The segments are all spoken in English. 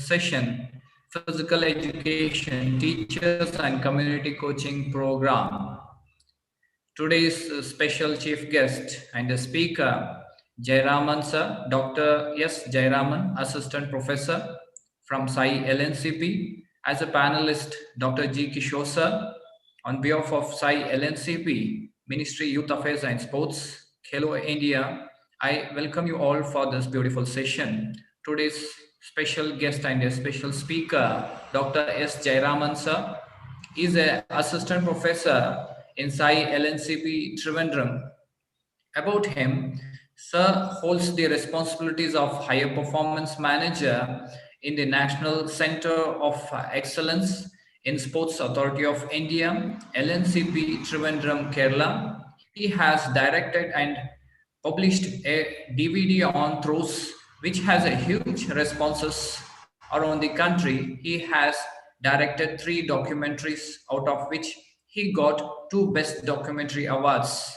session, Physical Education Teachers and Community Coaching Program. Today's special chief guest and the speaker, Jayaraman sir, Dr. S. Jayaraman, Assistant Professor from Sai LNCP. As a panelist, Dr. G. Kishore sir, on behalf of Sai LNCP, Ministry Youth Affairs and Sports, Khelo India, I welcome you all for this beautiful session. Today's special guest and a special speaker, Dr. S. Jayaraman sir, is an assistant professor in Sai LNCP Trivandrum. About him, Sir holds the responsibilities of Higher Performance Manager in the National Center of Excellence in Sports Authority of India, LNCP Trivandrum, Kerala. He has directed and published a DVD on throws, which has a huge responses around the country. He has directed 3 documentaries, out of which he got 2 Best Documentary Awards.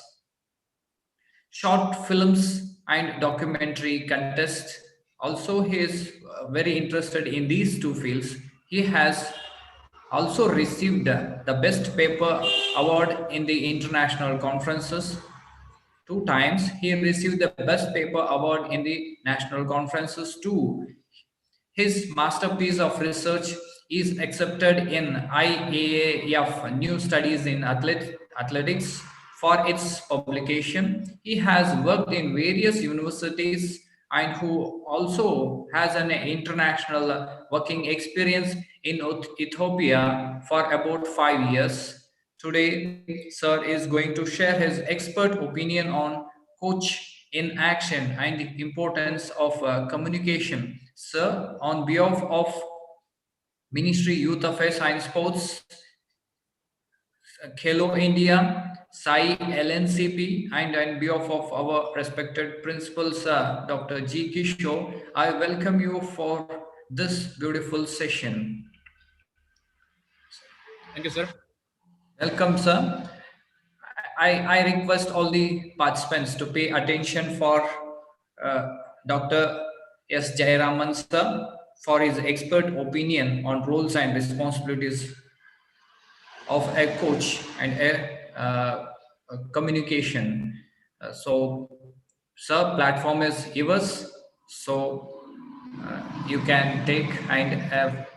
Short films and documentary contest. Also, he is very interested in these 2 fields. He has also received the Best Paper Award in the international conferences 2 times. He received the Best Paper Award in the national conferences too. His masterpiece of research is accepted in IAAF New Studies in Athletics for its publication. He has worked in various universities and who also has an international working experience in Ethiopia for about 5 years. Today, Sir is going to share his expert opinion on coach in action and the importance of communication. Sir, on behalf of Ministry Youth Affairs and Sports, Khelo India, Sai LNCP, and on behalf of our respected principal, Sir Dr. G. Kishore, I welcome you for this beautiful session. Thank you, sir. Welcome, sir. I request all the participants to pay attention for Dr. S. Jayaraman, sir, for his expert opinion on roles and responsibilities of a coach and a communication. So, sir, platform is yours. So you can take and have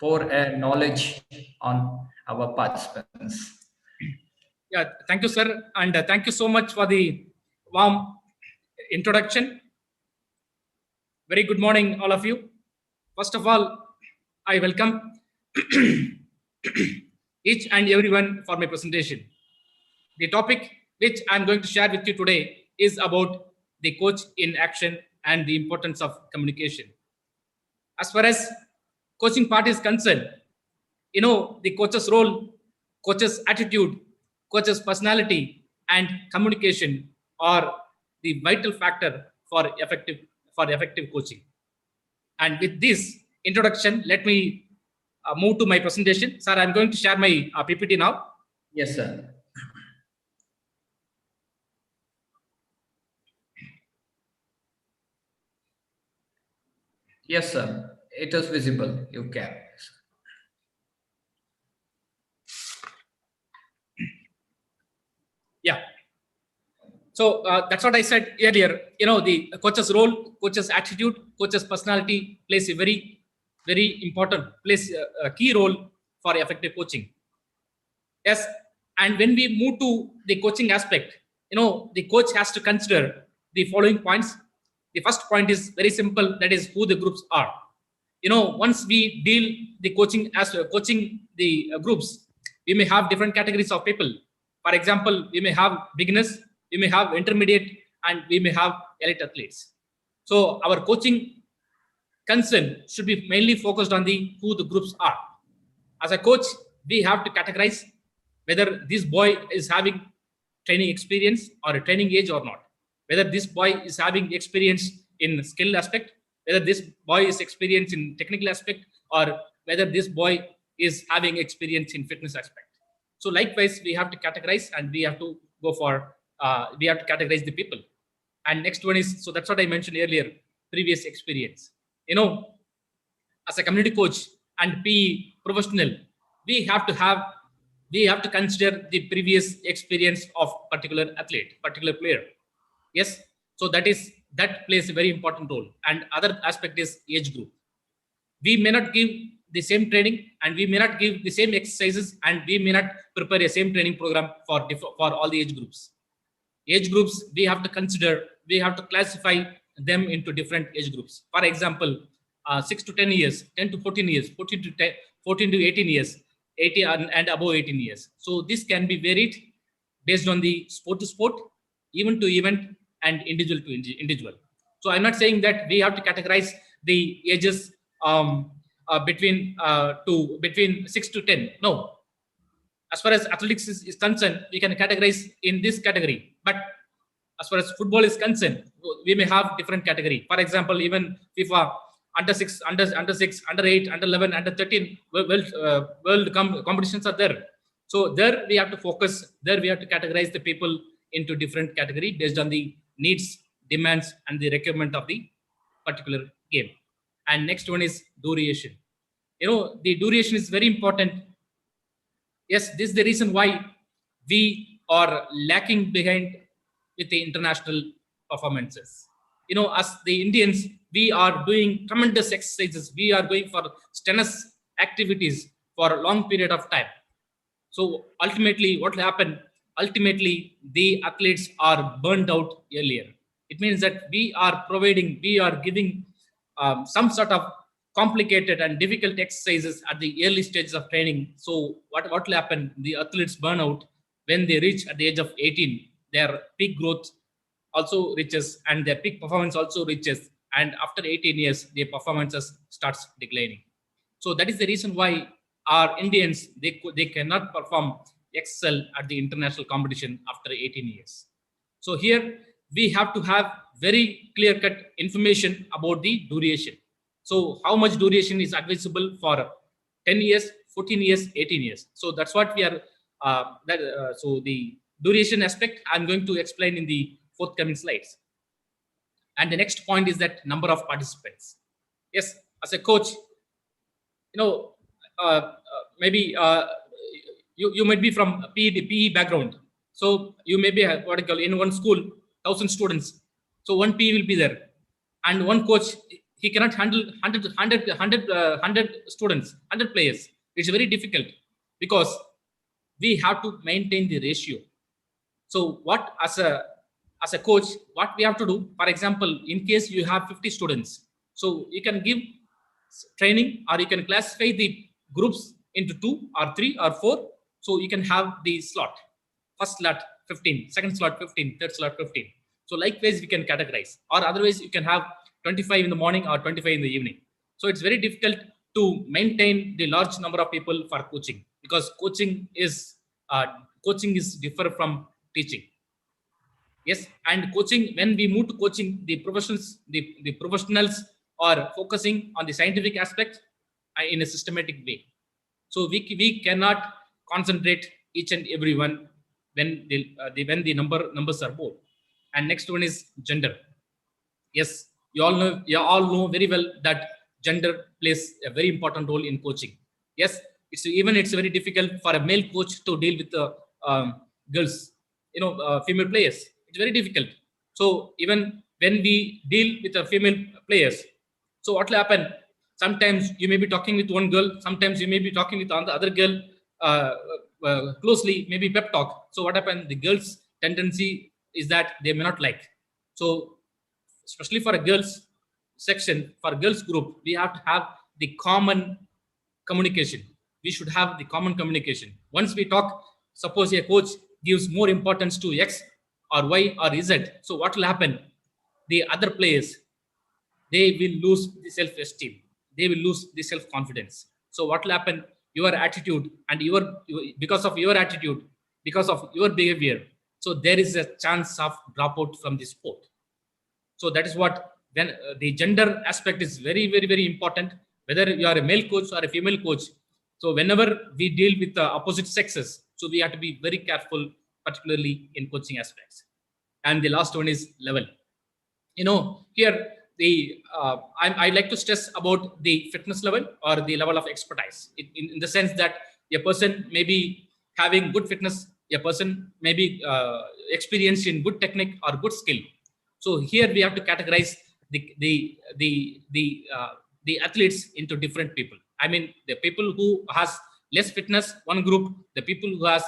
pour a knowledge on our participants. Yeah, thank you, sir, and thank you so much for the warm introduction. Very good morning, all of you. First of all, I welcome each and everyone for my presentation. The topic which I'm going to share with you today is about the coach in action and the importance of communication. As far as coaching part is concerned, the coach's role, coach's attitude, coach's personality, and communication are the vital factor for effective coaching. And with this introduction, let me move to my presentation. Sir, I'm going to share my PPT now. Yes, sir. Yes, sir. It is visible. You can. Yeah. So that's what I said earlier. The coach's role, coach's attitude, coach's personality plays a very, very important, plays a key role for effective coaching. Yes. And when we move to the coaching aspect, the coach has to consider the following points. The first point is very simple. That is who the groups are. Once we deal the coaching as coaching the groups, we may have different categories of people. For example, we may have beginners, we may have intermediate, and we may have elite athletes. So our coaching concern should be mainly focused on who the groups are. As a coach, we have to categorize whether this boy is having training experience or a training age or not. Whether this boy is having experience in skill aspect, whether this boy is experienced in technical aspect, or whether this boy is having experience in fitness aspect. So likewise, we have to categorize and we have to go for, we have to categorize the people. And next one is, so that's what I mentioned earlier, previous experience. as a community coach and PE professional, we have to have we have to consider the previous experience of particular athlete, particular player. Yes, so that plays a very important role. And other aspect is age group. We may not give the same training, and we may not give the same exercises, and we may not prepare a same training program for all the age groups. Age groups, we have to consider, we have to classify them into different age groups. For example, 6 to 10 years, 10 to 14 years, 14 to 10, 14 to 18 years, 80 and above 18 years. So this can be varied based on the sport to sport, event to event, and individual to individual. So I'm not saying that we have to categorize the ages between 6 to 10. No, as far as athletics is concerned, we can categorize in this category. But as far as football is concerned, we may have different category. For example, even FIFA under 6, under 6, under 8, under 11, under 13 world competitions are there. So there we have to focus. There we have to categorize the people into different category based on the needs, demands, and the requirement of the particular game. And next one is duration. The duration is very important. Yes, this is the reason why we are lacking behind with the international performances. As the Indians, we are doing tremendous exercises. We are going for strenuous activities for a long period of time. So ultimately, what will happen? Ultimately, the athletes are burned out earlier. It means that we are giving some sort of complicated and difficult exercises at the early stages of training. So what will happen? The athletes burn out when they reach at the age of 18. Their peak growth also reaches, and their peak performance also reaches. And after 18 years, their performances starts declining. So that is the reason why our Indians, they cannot perform, excel at the international competition after 18 years. So here we have to have very clear-cut information about the duration. So how much duration is advisable for 10 years, 14 years, 18 years. So that's what we are, so the duration aspect I'm going to explain in the forthcoming slides. And the next point is that number of participants. Yes, as a coach, maybe you might be from PE background. So you may be what I call in one school, 1,000 students. So one PE will be there, and one coach, he cannot handle 100 students, 100 players. It's very difficult because we have to maintain the ratio. So what as a coach, what we have to do, for example, in case you have 50 students, so you can give training, or you can classify the groups into 2 or 3 or 4. So you can have the slot. First slot 15, second slot 15, third slot 15. So likewise, we can categorize, or otherwise you can have 25 in the morning or 25 in the evening. So it's very difficult to maintain the large number of people for coaching, because coaching is different from teaching. Yes, and coaching, when we move to coaching, the professionals are focusing on the scientific aspect in a systematic way. So we cannot concentrate each and every one when the numbers are more. And next one is gender. Yes, you all know very well that gender plays a very important role in coaching. Yes, it's very difficult for a male coach to deal with the girls, female players. It's very difficult. So even when we deal with the female players, so what will happen? Sometimes you may be talking with one girl, sometimes you may be talking with the other girl closely, maybe pep talk. So what happened? The girls' tendency is that they may not like. So especially for a girls section, for a girls group, we have to have the common communication. We should have the common communication. Once we talk, suppose a coach gives more importance to X or Y or Z. So what will happen? The other players, they will lose the self-esteem. They will lose the self-confidence. So what will happen? Your attitude and because of your attitude, because of your behavior, so there is a chance of dropout from the sport. So that is what then the gender aspect is very, very, very important. Whether you are a male coach or a female coach, so whenever we deal with the opposite sexes, so we have to be very careful, particularly in coaching aspects. And the last one is level. Here I'd like to stress about the fitness level or the level of expertise in the sense that a person may be having good fitness, a person may be experienced in good technique or good skill. So here we have to categorize the athletes into different people. I mean, the people who has less fitness, one group; the people who has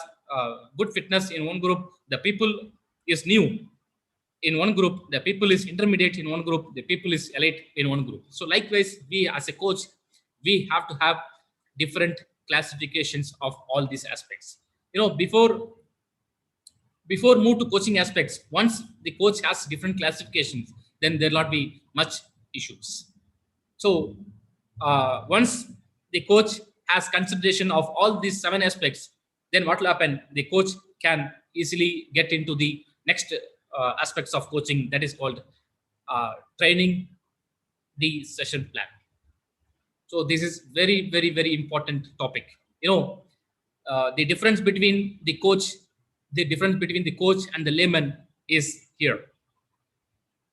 good fitness in one group; the people is new in one group, the people is intermediate in one group, the people is elite in one group. So likewise, we as a coach, we have to have different classifications of all these aspects. Before move to coaching aspects, once the coach has different classifications, then there will not be much issues. So once the coach has consideration of all these 7 aspects, then what will happen? The coach can easily get into the next aspects of coaching, that is called training the session plan. So this is very, very, very important topic. The difference between the coach and the layman is here.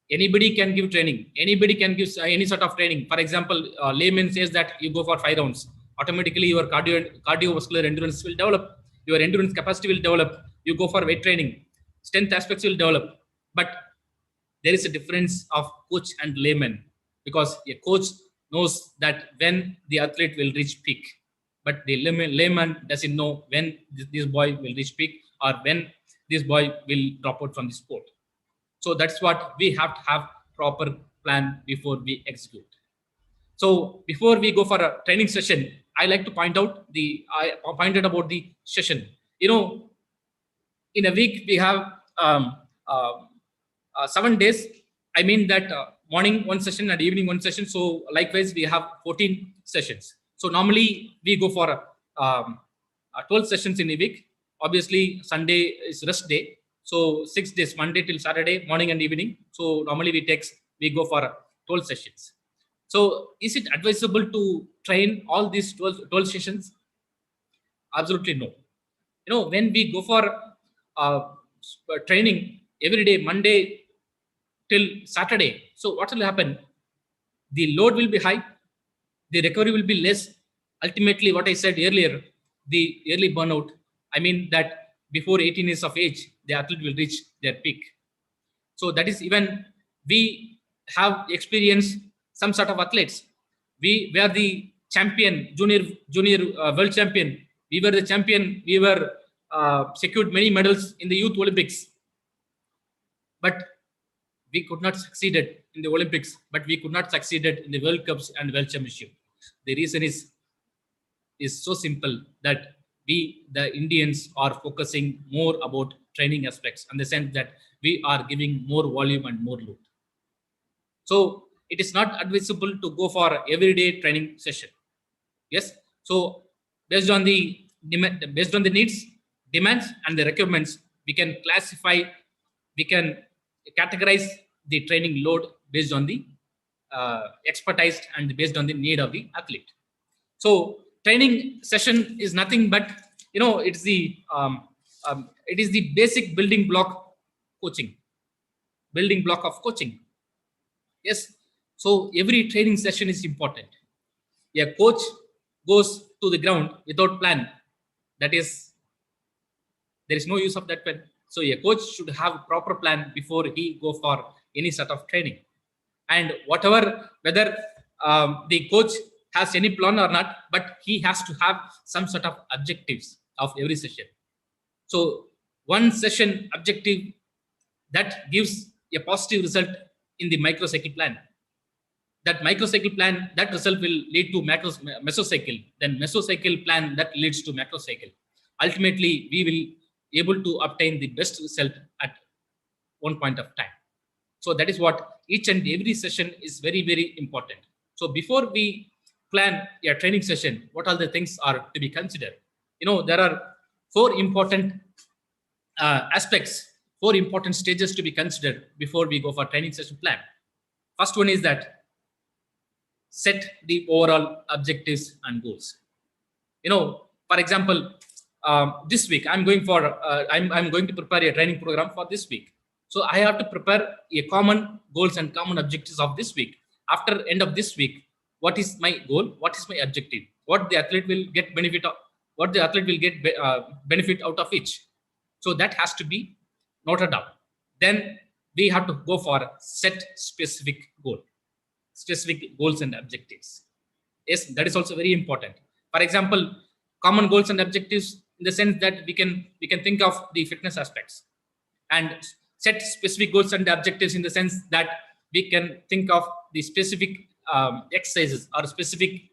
Anybody can give training. Anybody can give any sort of training. For example, layman says that you go for 5 rounds. Automatically, your cardiovascular endurance will develop. Your endurance capacity will develop. You go for weight training. Strength aspects will develop. But there is a difference of coach and layman, because a coach knows that when the athlete will reach peak, but the layman doesn't know when this boy will reach peak or when this boy will drop out from the sport. So that's what we have to have proper plan before we execute. So before we go for a training session, I like to point out I pointed about the session. In a week we have 7 days. I mean that morning one session and evening one session. So likewise, we have 14 sessions. So normally we go for 12 sessions in a week. Obviously, Sunday is rest day. So 6 days, Monday till Saturday, morning and evening. So normally we go for 12 sessions. So is it advisable to train all these 12 sessions? Absolutely no. When we go for training every day, Monday till Saturday, so what will happen? The load will be high, the recovery will be less. Ultimately, what I said earlier, the early burnout, I mean that before 18 years of age, the athlete will reach their peak. So that is, even we have experienced some sort of athletes. We were the champion, junior world champion. We were the champion. We were secured many medals in the Youth Olympics. But we could not succeed in the Olympics, but we could not succeed in the World Cups and World Championship. The reason is so simple, that we, the Indians, are focusing more about training aspects, in the sense that we are giving more volume and more load. So it is not advisable to go for everyday training session. Yes. So based on the needs, demands, and the requirements, we can classify, we can categorize the training load based on the expertise and based on the need of the athlete. So training session is nothing but, it's the it is the basic building block of coaching. Yes. So every training session is important. A coach goes to the ground without plan, that is, there is no use of that plan. So a coach should have a proper plan before he go for any sort of training. And whether the coach has any plan or not, but he has to have some sort of objectives of every session. So one session objective that gives a positive result in the microcycle plan. That microcycle plan, that result will lead to mesocycle. Then mesocycle plan that leads to macrocycle. Ultimately, we will able to obtain the best result at one point of time. So that is what each and every session is very, very important. So before we plan a training session, what all the things are to be considered? There are 4 important aspects, 4 important stages to be considered before we go for training session plan. First one is that set the overall objectives and goals. For example, this week I'm going to prepare a training program for this week. So I have to prepare a common goals and common objectives of this week. After end of this week, what is my goal? What is my objective? What the athlete will get benefit of? What the athlete will get benefit out of each? So that has to be noted down. Then we have to go for set specific goals and objectives. Yes, that is also very important. For example, common goals and objectives in the sense that we can think of the fitness aspects, and set specific goals and objectives in the sense that we can think of the specific exercises or specific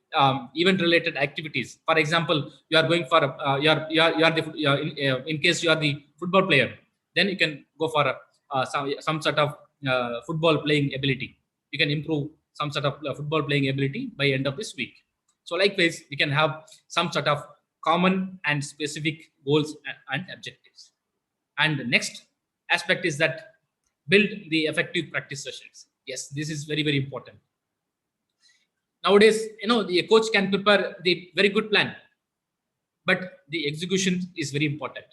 event related activities. For example, you are going for in case you are the football player, then you can go for some sort of football playing ability. You can improve some sort of football playing ability by end of this week. So likewise, we can have some sort of common and specific goals and objectives. And the next aspect is that build the effective practice sessions. Yes, this is very, very important. Nowadays, the coach can prepare the very good plan, but the execution is very important.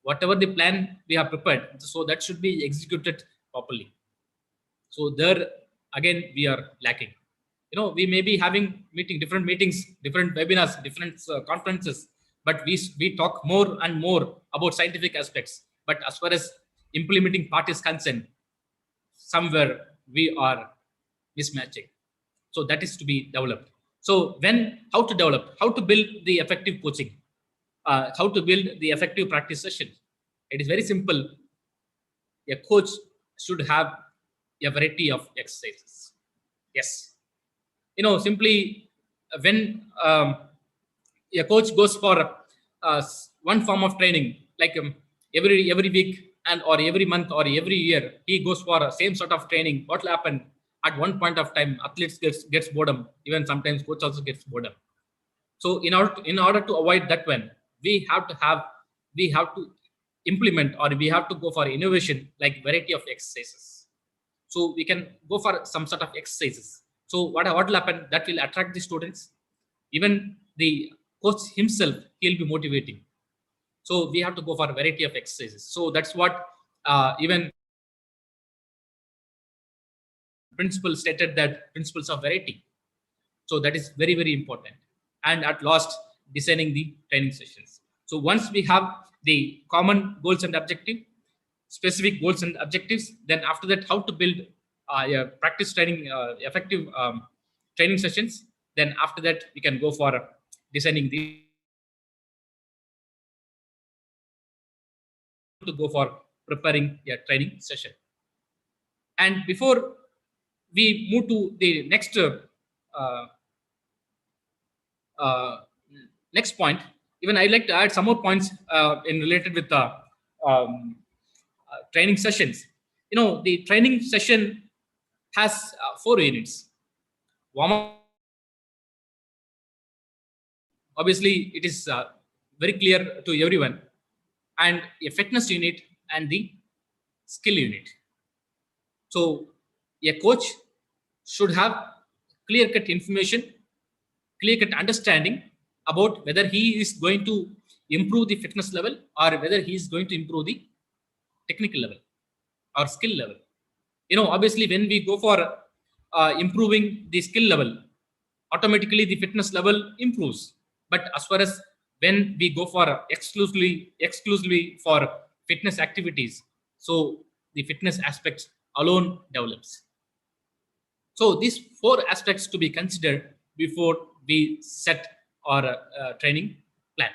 Whatever the plan we have prepared, so that should be executed properly. So there again we are lacking. We may be having different meetings, different webinars, different conferences, but we talk more and more about scientific aspects. But as far as implementing part is concerned, somewhere we are mismatching. So that is to be developed. So how to develop, how to build the effective coaching, how to build the effective practice session. It is very simple. A coach should have a variety of exercises. Yes. Simply when a coach goes for one form of training, like every week and or every month or every year, he goes for same sort of training, what will happen? At one point of time, athletes gets boredom. Even sometimes coach also gets boredom. So in order to avoid that one, we have to implement, or we have to go for innovation, like variety of exercises. So we can go for some sort of exercises. So what will happen? That will attract the students. Even the coach himself, he'll be motivating. So we have to go for a variety of exercises. So that's what even principle stated, that principles of variety. So that is very, very important. And at last, designing the training sessions. So once we have the common goals and objective, specific goals and objectives, then after that, how to build practice training, effective training sessions. Then after that, we can go for designing the to go for preparing a training session. And before we move to the next next point, even I'd like to add some more points in related with the training sessions. The training session has 4 units. Warm up. Obviously, it is very clear to everyone, and a fitness unit and the skill unit. So a coach should have clear-cut information, clear-cut understanding about whether he is going to improve the fitness level or whether he is going to improve the technical level or skill level. Obviously, when we go for improving the skill level, automatically the fitness level improves. But as far as when we go for exclusively for fitness activities, so the fitness aspects alone develops. So these 4 aspects to be considered before we set our training plan.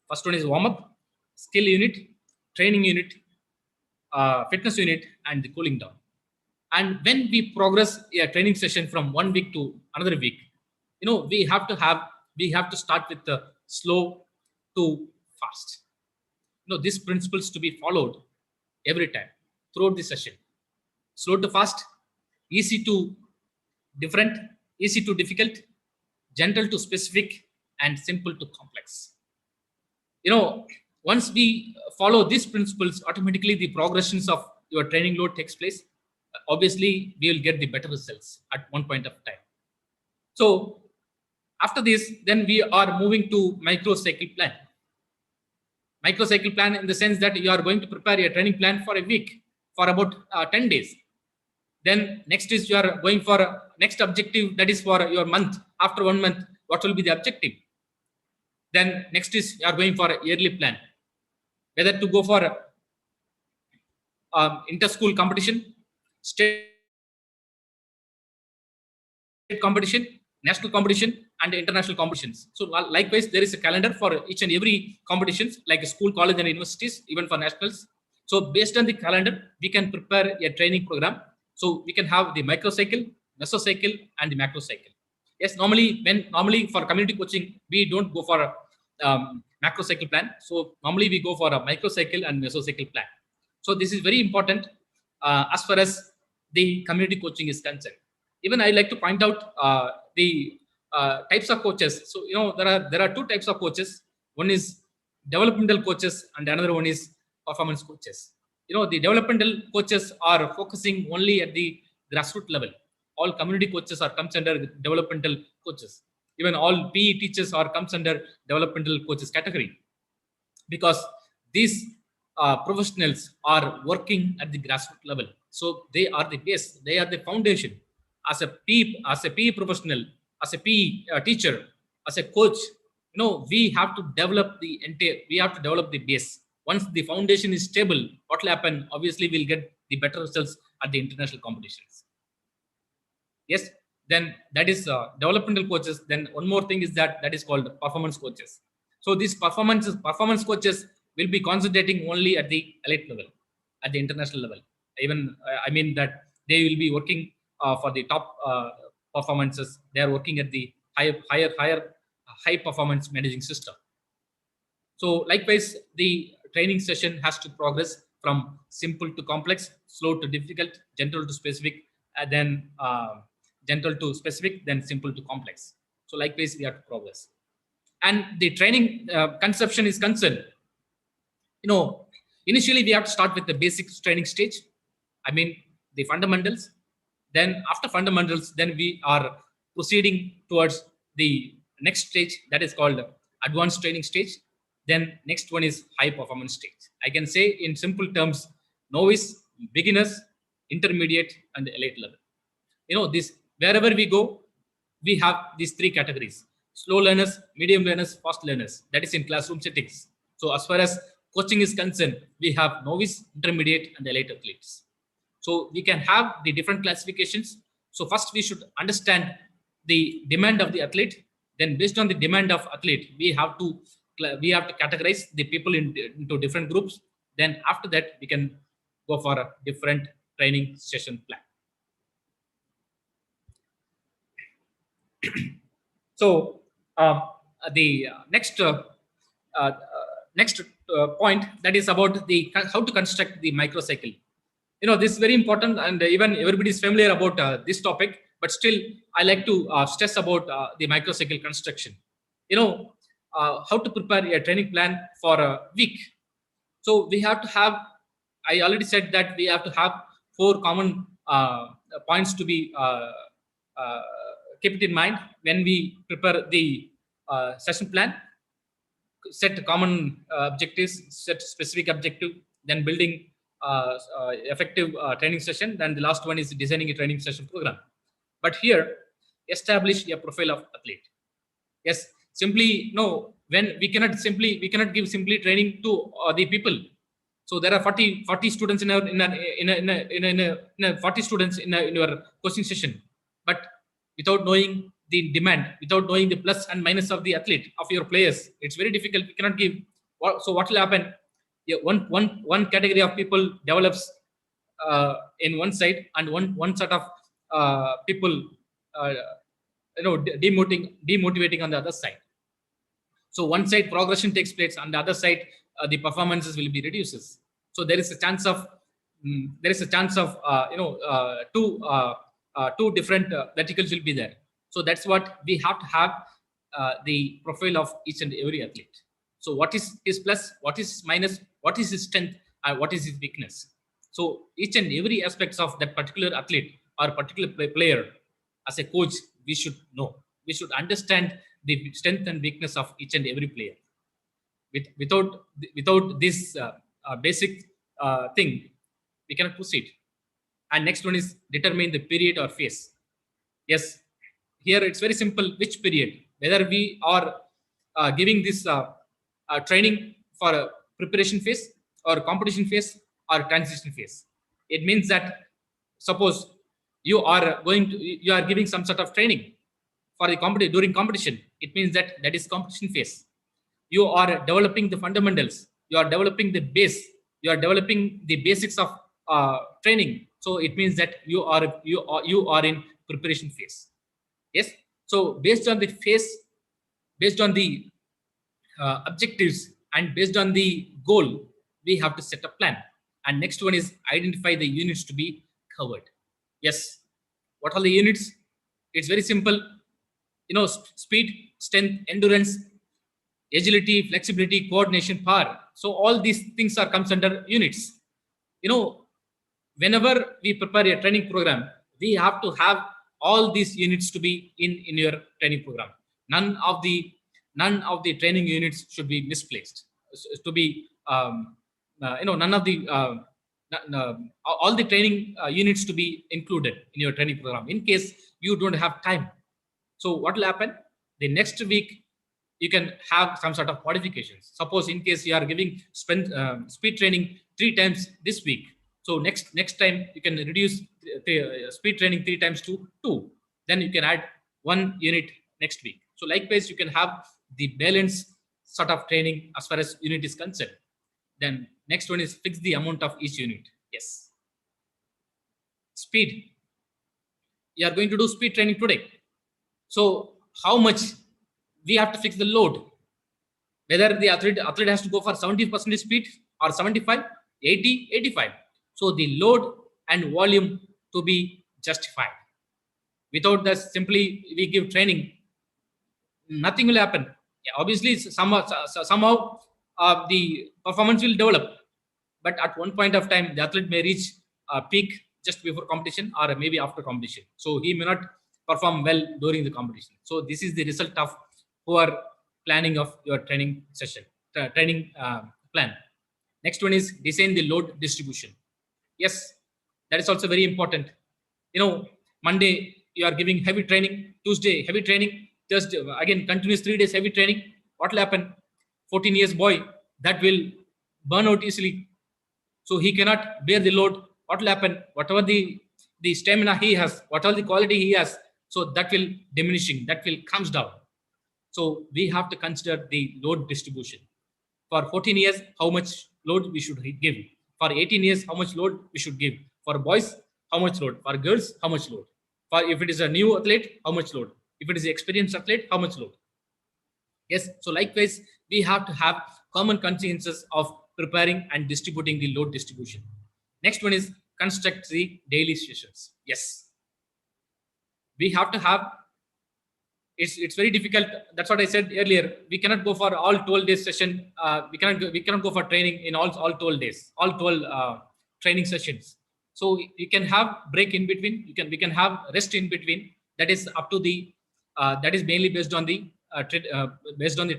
First one is warm-up, skill unit, training unit, fitness unit, and the cooling down. And when we progress a training session from one week to another week, we have to start with the slow to fast. These principles to be followed every time throughout the session. Slow to fast, easy to different, easy to difficult, gentle to specific, and simple to complex. Once we follow these principles, automatically the progressions of your training load takes place. Obviously, we will get the better results at one point of time. So after this, then we are moving to microcycle plan. Microcycle plan in the sense that you are going to prepare a training plan for a week, for about 10 days. Then next is you are going for next objective, that is for your month. After 1 month, what will be the objective? Then next is you are going for a yearly plan, whether to go for inter-school competition, state competition, national competition, and international competitions. So likewise, there is a calendar for each and every competitions, like school, college, and universities, even for nationals. So based on the calendar, we can prepare a training program. So we can have the microcycle, mesocycle, and the macrocycle. Yes, normally for community coaching, we don't go for a macrocycle plan. So normally we go for a microcycle and mesocycle plan. So this is very important as far as the community coaching is concerned. Even I like to point out the types of coaches. So there are two types of coaches. One is developmental coaches, and another one is performance coaches. The developmental coaches are focusing only at the grassroots level. All community coaches are comes under developmental coaches. Even all PE teachers are comes under developmental coaches category, because these professionals are working at the grassroots level. So they are the base, they are the foundation. As a PE professional, as a PE teacher, as a coach, we have to develop the base. Once the foundation is stable, what will happen? Obviously, we'll get the better results at the international competitions. Yes, then that is developmental coaches. Then one more thing is that is called performance coaches. So these performance coaches will be concentrating only at the elite level, at the international level. Even I mean that they will be working for the top performances. They are working at the high performance managing system. So likewise, the training session has to progress from simple to complex, slow to difficult, gentle to specific, and then gentle to specific, then simple to complex. So likewise, we have to progress. And the training conception is concerned. Initially we have to start with the basic training stage. I mean the fundamentals. Then after fundamentals, then we are proceeding towards the next stage, that is called advanced training stage. Then next one is high performance stage. I can say in simple terms, novice, beginners, intermediate, and elite level. This wherever we go, we have these three categories: slow learners, medium learners, fast learners. That is in classroom settings. So as far as coaching is concerned, we have novice, intermediate, and elite athletes. So we can have the different classifications. So first we should understand the demand of the athlete. Then based on the demand of athlete, we have to categorize the people into different groups. Then after that, we can go for a different training session plan. So the next point, that is about the how to construct the microcycle. This is very important, and even everybody is familiar about this topic. But still, I like to stress about the microcycle construction. How to prepare a training plan for a week. So we have to have. I already said that we have to have 4 common points to be keep it in mind when we prepare the session plan. Set common objectives, set specific objective, then building effective training session. Then the last one is designing a training session program. But here, establish a profile of athlete. Yes, simply no. When we cannot give simply training to the people. So there are 40 students in 40 students in your coaching session, but without knowing the demand, without knowing the plus and minus of the athlete, of your players, it's very difficult. We cannot give. So what will happen? Yeah, one category of people develops in one side, and one sort of people demotivating on the other side. So one side progression takes place, on the other side the performances will be reduces. So there is a chance of two different verticals will be there. So that's what we have to have the profile of each and every athlete. So what is his plus, what is his minus, what is his strength, and what is his weakness. So each and every aspects of that particular athlete or particular player, as a coach, we should know. We should understand the strength and weakness of each and every player. Without this basic thing, we cannot proceed. And next one is determine the period or phase. Yes, here it's very simple. Which period? Whether we are giving this training for a preparation phase or competition phase or transition phase. It means that suppose you are giving some sort of training for the competition during competition. It means that that is competition phase. You are developing the fundamentals. You are developing the base. You are developing the basics of training. So it means that you are in preparation phase. Yes. So based on the phase, based on the objectives, and based on the goal, we have to set a plan. And next one is identify the units to be covered. Yes. What are the units? It's very simple. Speed, strength, endurance, agility, flexibility, coordination, power. So all these things are comes under units. Whenever we prepare a training program, we have to have all these units to be in your training program. None of the training units should be misplaced. To be none of the all the training units to be included in your training program. In case you don't have time, so what will happen? The next week you can have some sort of modifications. Suppose in case you are giving speed training 3 times this week, so next time you can reduce speed training 3 times to 2. Then you can add 1 unit next week. So likewise, you can have the balance sort of training as far as unit is concerned. Then next one is fix the amount of each unit. Yes. Speed. You are going to do speed training today. So how much we have to fix the load? Whether the athlete has to go for 70% speed or 75, 80, 85. So the load and volume to be justified. Without that, simply we give training, nothing will happen. Yeah, obviously, somehow the performance will develop, but at one point of time, the athlete may reach a peak just before competition or maybe after competition. So he may not perform well during the competition. So this is the result of poor planning of your training session, training plan. Next one is design the load distribution. Yes, that is also very important. Monday you are giving heavy training, Tuesday heavy training, Thursday again continuous 3 days heavy training. What will happen? 14 years boy that will burn out easily. So he cannot bear the load. What will happen? Whatever the stamina he has, whatever the quality he has, so that will diminishing, that will comes down. So we have to consider the load distribution. For 14 years, how much load we should give. For 18 years, how much load we should give. For boys, how much load. For girls, how much load. For if it is a new athlete, how much load. If it is an experienced athlete, how much load. Yes, so likewise, we have to have common consensus of preparing and distributing the load distribution. Next one is construct the daily sessions. Yes, we have to have. It's very difficult. That's what I said earlier. We cannot go for all 12 days session. We cannot go for training in all 12 days, all 12 training sessions. So you can have break in between. We can have rest in between. That is up to the that is mainly based on the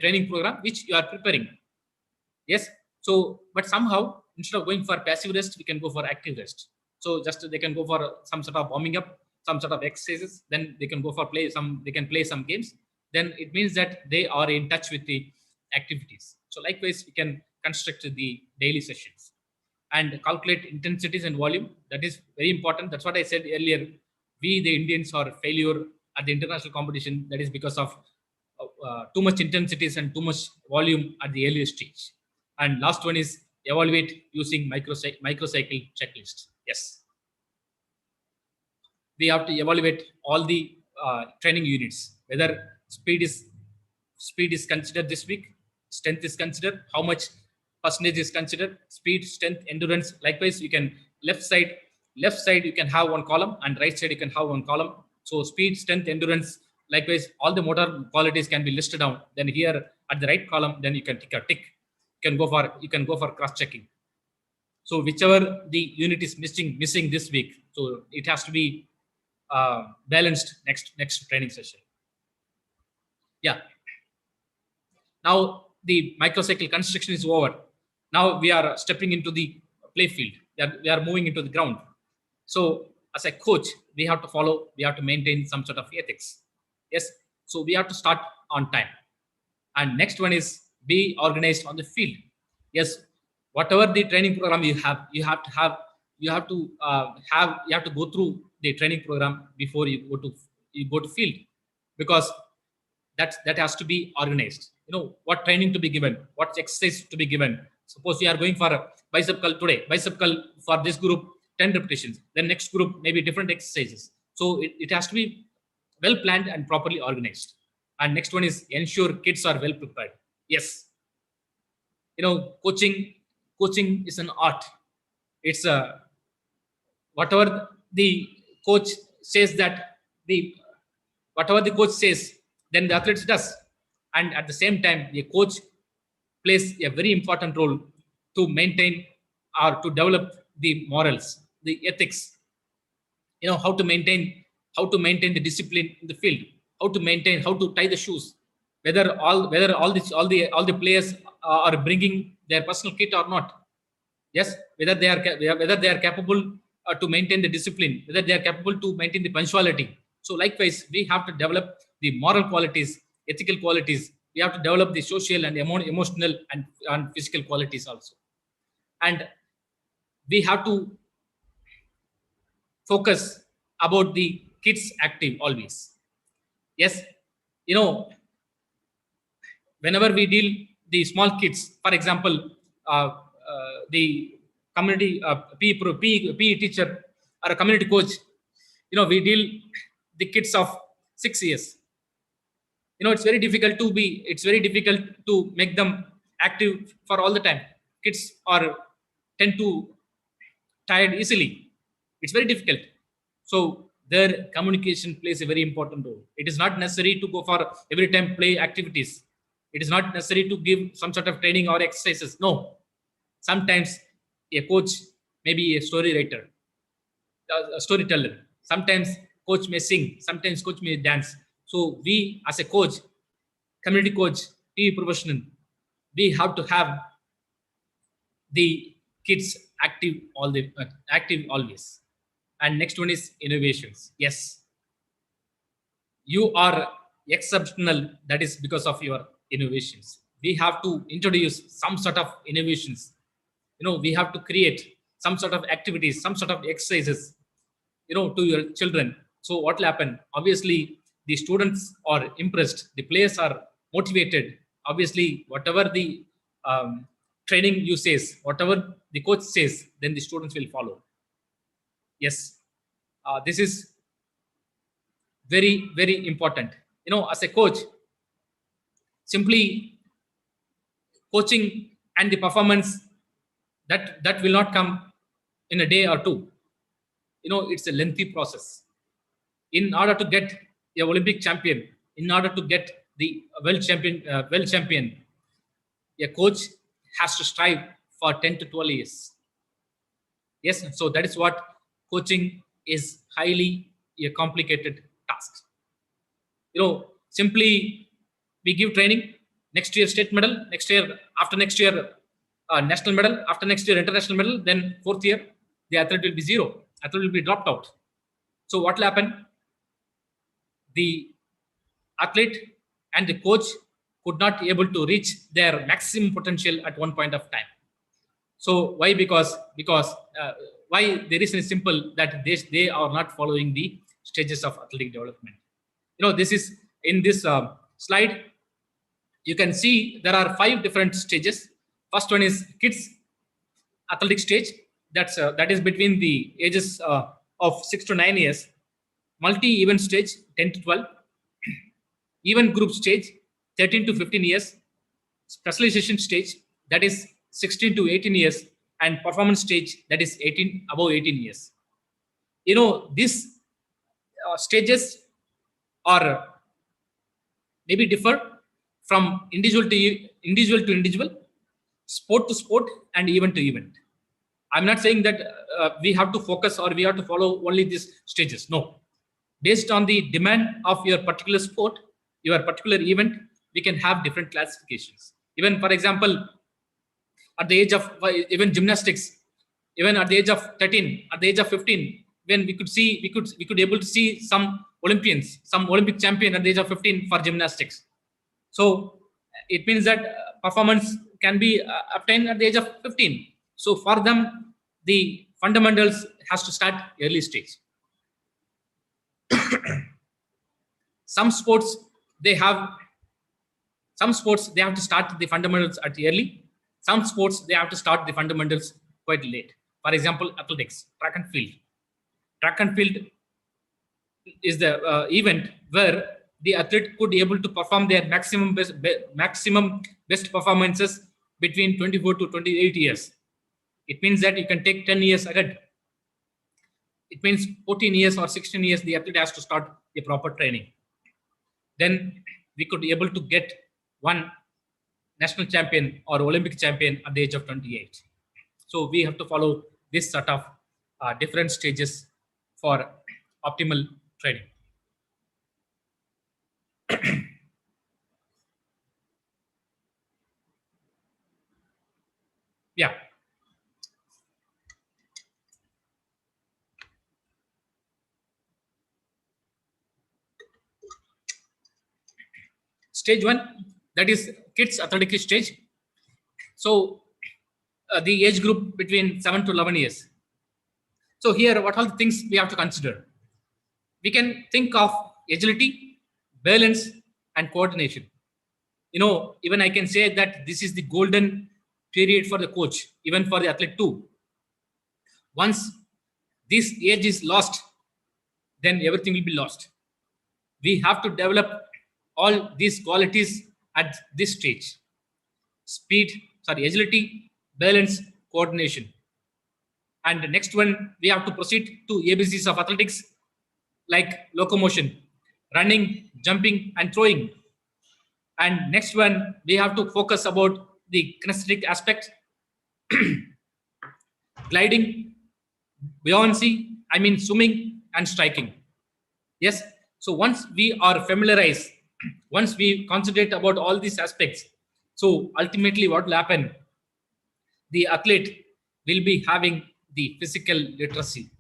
training program which you are preparing. Yes. So but somehow instead of going for passive rest, we can go for active rest. So just they can go for some sort of warming up, some sort of exercises, then they can go for they can play some games. Then it means that they are in touch with the activities. So likewise, we can construct the daily sessions and calculate intensities and volume. That is very important. That's what I said earlier. We, the Indians, are failure at the international competition. That is because of too much intensities and too much volume at the earliest stage. And last one is evaluate using microcycle checklist. Yes. We have to evaluate all the training units, whether speed is considered this week, strength is considered, how much percentage is considered, speed, strength, endurance. Likewise, you can left side you can have one column, and right side you can have one column. So speed, strength, endurance. Likewise, all the motor qualities can be listed down. Then here at the right column, then you can tick a tick. You can go for cross checking. So whichever the unit is missing this week, so it has to be balanced next training session. Yeah. Now the microcycle construction is over. Now we are stepping into the play field. we are moving into the ground. So as a coach, we have to maintain some sort of ethics. Yes. So we have to start on time. And next one is be organized on the field. Yes, whatever the training program you have to go through the training program before you go to field, because that has to be organized. What training to be given, what exercise to be given. Suppose we are going for a bicep curl today, bicep curl for this group 10 repetitions, then next group maybe different exercises. So it has to be well planned and properly organized. And next one is ensure kids are well prepared. Yes, coaching is an art. It's a whatever the coach says, that the whatever the coach says, then the athletes does. And at the same time, the coach plays a very important role to maintain or to develop the morals, the ethics. How to maintain the discipline in the field, how to tie the shoes, whether all the players are bringing their personal kit or not. Yes, whether they are capable to maintain the discipline, whether they are capable to maintain the punctuality. So likewise, we have to develop the moral qualities, ethical qualities. We have to develop the social and emotional and physical qualities also. And we have to focus about the kids active always. Yes, you know whenever we deal the small kids, for example, the community PE teacher or a community coach, we deal the kids of 6 years. It's very difficult to make them active for all the time. Kids are tend to tired easily. It's very difficult. So their communication plays a very important role. It is not necessary to go for every time play activities. It is not necessary to give some sort of training or exercises. No. Sometimes a coach may be a story writer, a storyteller. Sometimes coach may sing. Sometimes coach may dance. So we, as a coach, community coach, PE professional, we have to have the kids active always. And next one is innovations. Yes, you are exceptional. That is because of your innovations. We have to introduce some sort of innovations. We have to create some sort of activities, some sort of exercises, to your children. So what will happen? Obviously, the students are impressed. The players are motivated. Obviously, whatever the training you says, whatever the coach says, then the students will follow. Yes, this is very, very important. As a coach, simply coaching and the performance, that will not come in a day or two. It's a lengthy process. In order to get a Olympic champion, in order to get the world champion, a coach has to strive for 10 to 12 years. Yes, so that is what coaching is, highly a complicated task. Simply we give training, next year state medal, after next year national medal, after next year international medal, then fourth year the athlete will be zero. Athlete will be dropped out. So what will happen? The athlete and the coach could not be able to reach their maximum potential at one point of time. So why? Because why? The reason is simple, that they are not following the stages of athletic development. This is in this slide. You can see there are 5 different stages. First one is kids athletic stage. That is between the ages of 6 to 9 years. Multi-event stage 10 to 12. Event group stage 13 to 15 years. Specialization stage, that is 16 to 18 years, and performance stage, that is above 18 years. These stages are maybe differ from individual to individual, sport to sport, and event to event. I'm not saying that we have to focus or we have to follow only these stages. No. Based on the demand of your particular sport, your particular event, we can have different classifications. Even, for example, at the age of even gymnastics, Even at the age of 13, at the age of 15, when we could able to see some Olympians, some Olympic champion at the age of 15 for gymnastics. So it means that performance can be obtained at the age of 15. So for them, the fundamentals has to start early stage. Some sports they have to start the fundamentals at early. Some sports they have to start the fundamentals quite late. For example, athletics, track and field. Track and field is the event where the athlete could be able to perform their maximum best performances between 24 to 28 years. It means that you can take 10 years ahead. It means 14 years or 16 years the athlete has to start a proper training. Then we could be able to get one national champion or Olympic champion at the age of 28. So we have to follow this sort of different stages for optimal training. Yeah. Stage 1, that is kids athletic stage. So the age group between 7 to 11 years. So here, what are the things we have to consider? We can think of agility, balance, and coordination. Even I can say that this is the golden period for the coach, even for the athlete too. Once this age is lost, then everything will be lost. We have to develop all these qualities at this stage. Agility, balance, coordination. And the next one, we have to proceed to ABCs of athletics, like locomotion, running, jumping, and throwing. And next one, we have to focus about the kinesthetic aspect, gliding, buoyancy, swimming and striking. Yes. So once we are familiarized, once we concentrate about all these aspects, so ultimately what will happen? The athlete will be having the physical literacy.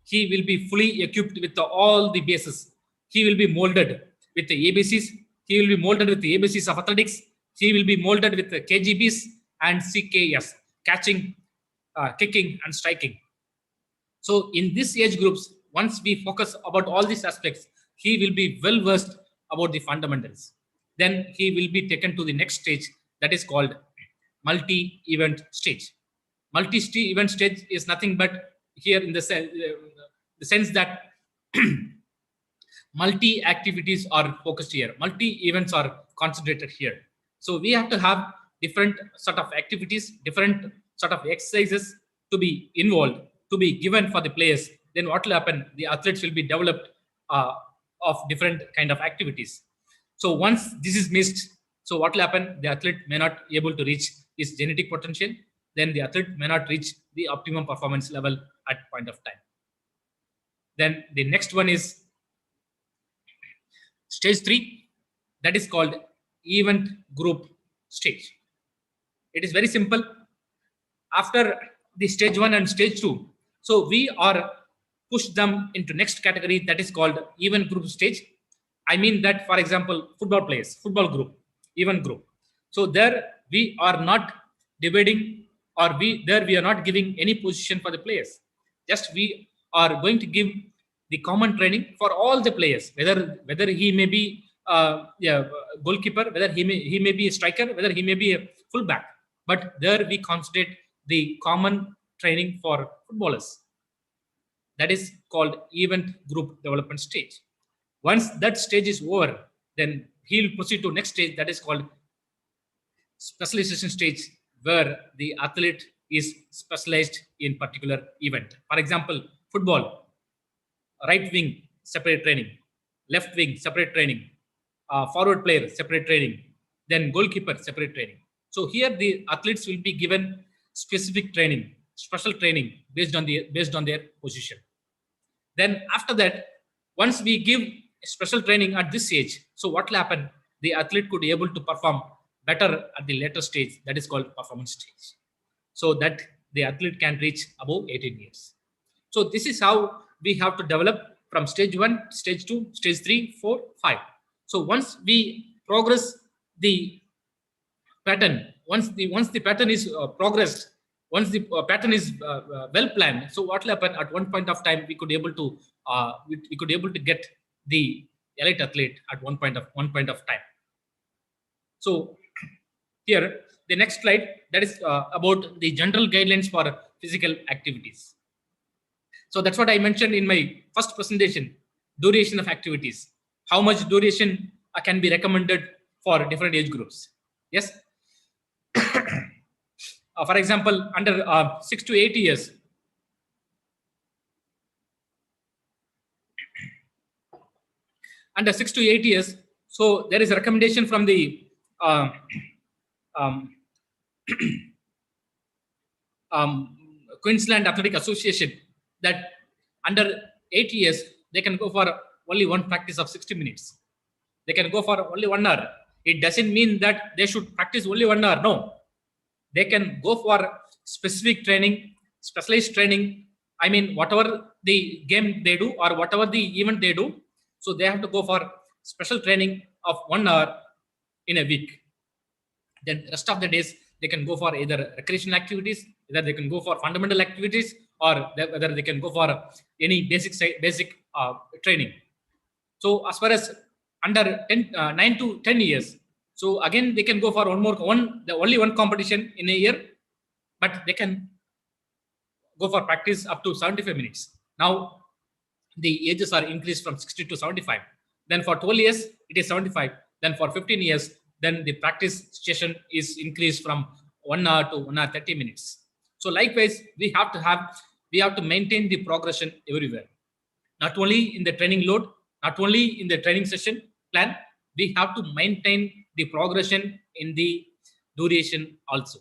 He will be fully equipped with all the bases. He will be molded with the ABCs. He will be molded with the ABCs of athletics. He will be molded with the KGBs and CKS, catching, kicking, and striking. So in this age groups, once we focus about all these aspects, he will be well versed about the fundamentals. Then he will be taken to the next stage, that is called multi-event stage. Multi-event stage is nothing but here in the sense that multi-activities are focused here. Multi-events are concentrated here. So we have to have different sort of activities, different sort of exercises to be involved, to be given for the players. Then what will happen? The athletes will be developed of different kind of activities. So once this is missed, so what will happen? The athlete may not be able to reach his genetic potential. Then the athlete may not reach the optimum performance level at point of time. Then the next one is stage 3, that is called event group stage. It is very simple. After the stage 1 and stage 2, so we are pushed them into next category, that is called event group stage. I mean that, for example, football players, football group, event group. So there we are not dividing, or we are not giving any position for the players. Just we are going to give the common training for all the players, whether he may be goalkeeper, whether he may be a striker, whether he may be a fullback. But there we concentrate the common training for footballers. That is called event group development stage. Once that stage is over, then he will proceed to next stage, that is called specialization stage, where the athlete is specialized in particular event. For example, football, right wing, separate training, left wing, separate training, forward player, separate training, then goalkeeper, separate training. So here the athletes will be given specific training, special training based on their position. Then after that, once we give special training at this age, so what will happen? The athlete could be able to perform better at the later stage, that is called performance stage. So that the athlete can reach above 18 years. So this is how we have to develop from stage 1, stage 2, stage 3, 4, 5. So once we progress the pattern, once the pattern is progressed, once the pattern is well planned, so what will happen at one point of time, we could able to we could able to get the elite athlete at one point of time. So here the next slide, that is about the general guidelines for physical activities. So that's what I mentioned in my first presentation, duration of activities, how much duration can be recommended for different age groups. Yes. For example, under 6 to 8 years, under 6 to 8 years, so there is a recommendation from the um, Queensland Athletic Association that under 8 years they can go for only one practice of 60 minutes. They can go for only 1 hour. It doesn't mean that they should practice only 1 hour. No, they can go for specific training, specialized training. I mean, whatever the game they do or whatever the event they do, so they have to go for special training of 1 hour in a week. Then rest of the days they can go for either recreational activities, either they can go for fundamental activities, or whether they can go for any basic training. So as far as under 9 to 10 years, so again they can go for only one competition in a year, but they can go for practice up to 75 minutes. Now the ages are increased from 60 to 75. Then for 12 years it is 75. Then for 15 years, then the practice session is increased from 1 hour to 1 hour 30 minutes. So likewise, we have to maintain the progression everywhere, not only in the training load, not only in the training session plan, we have to maintain the progression in the duration also.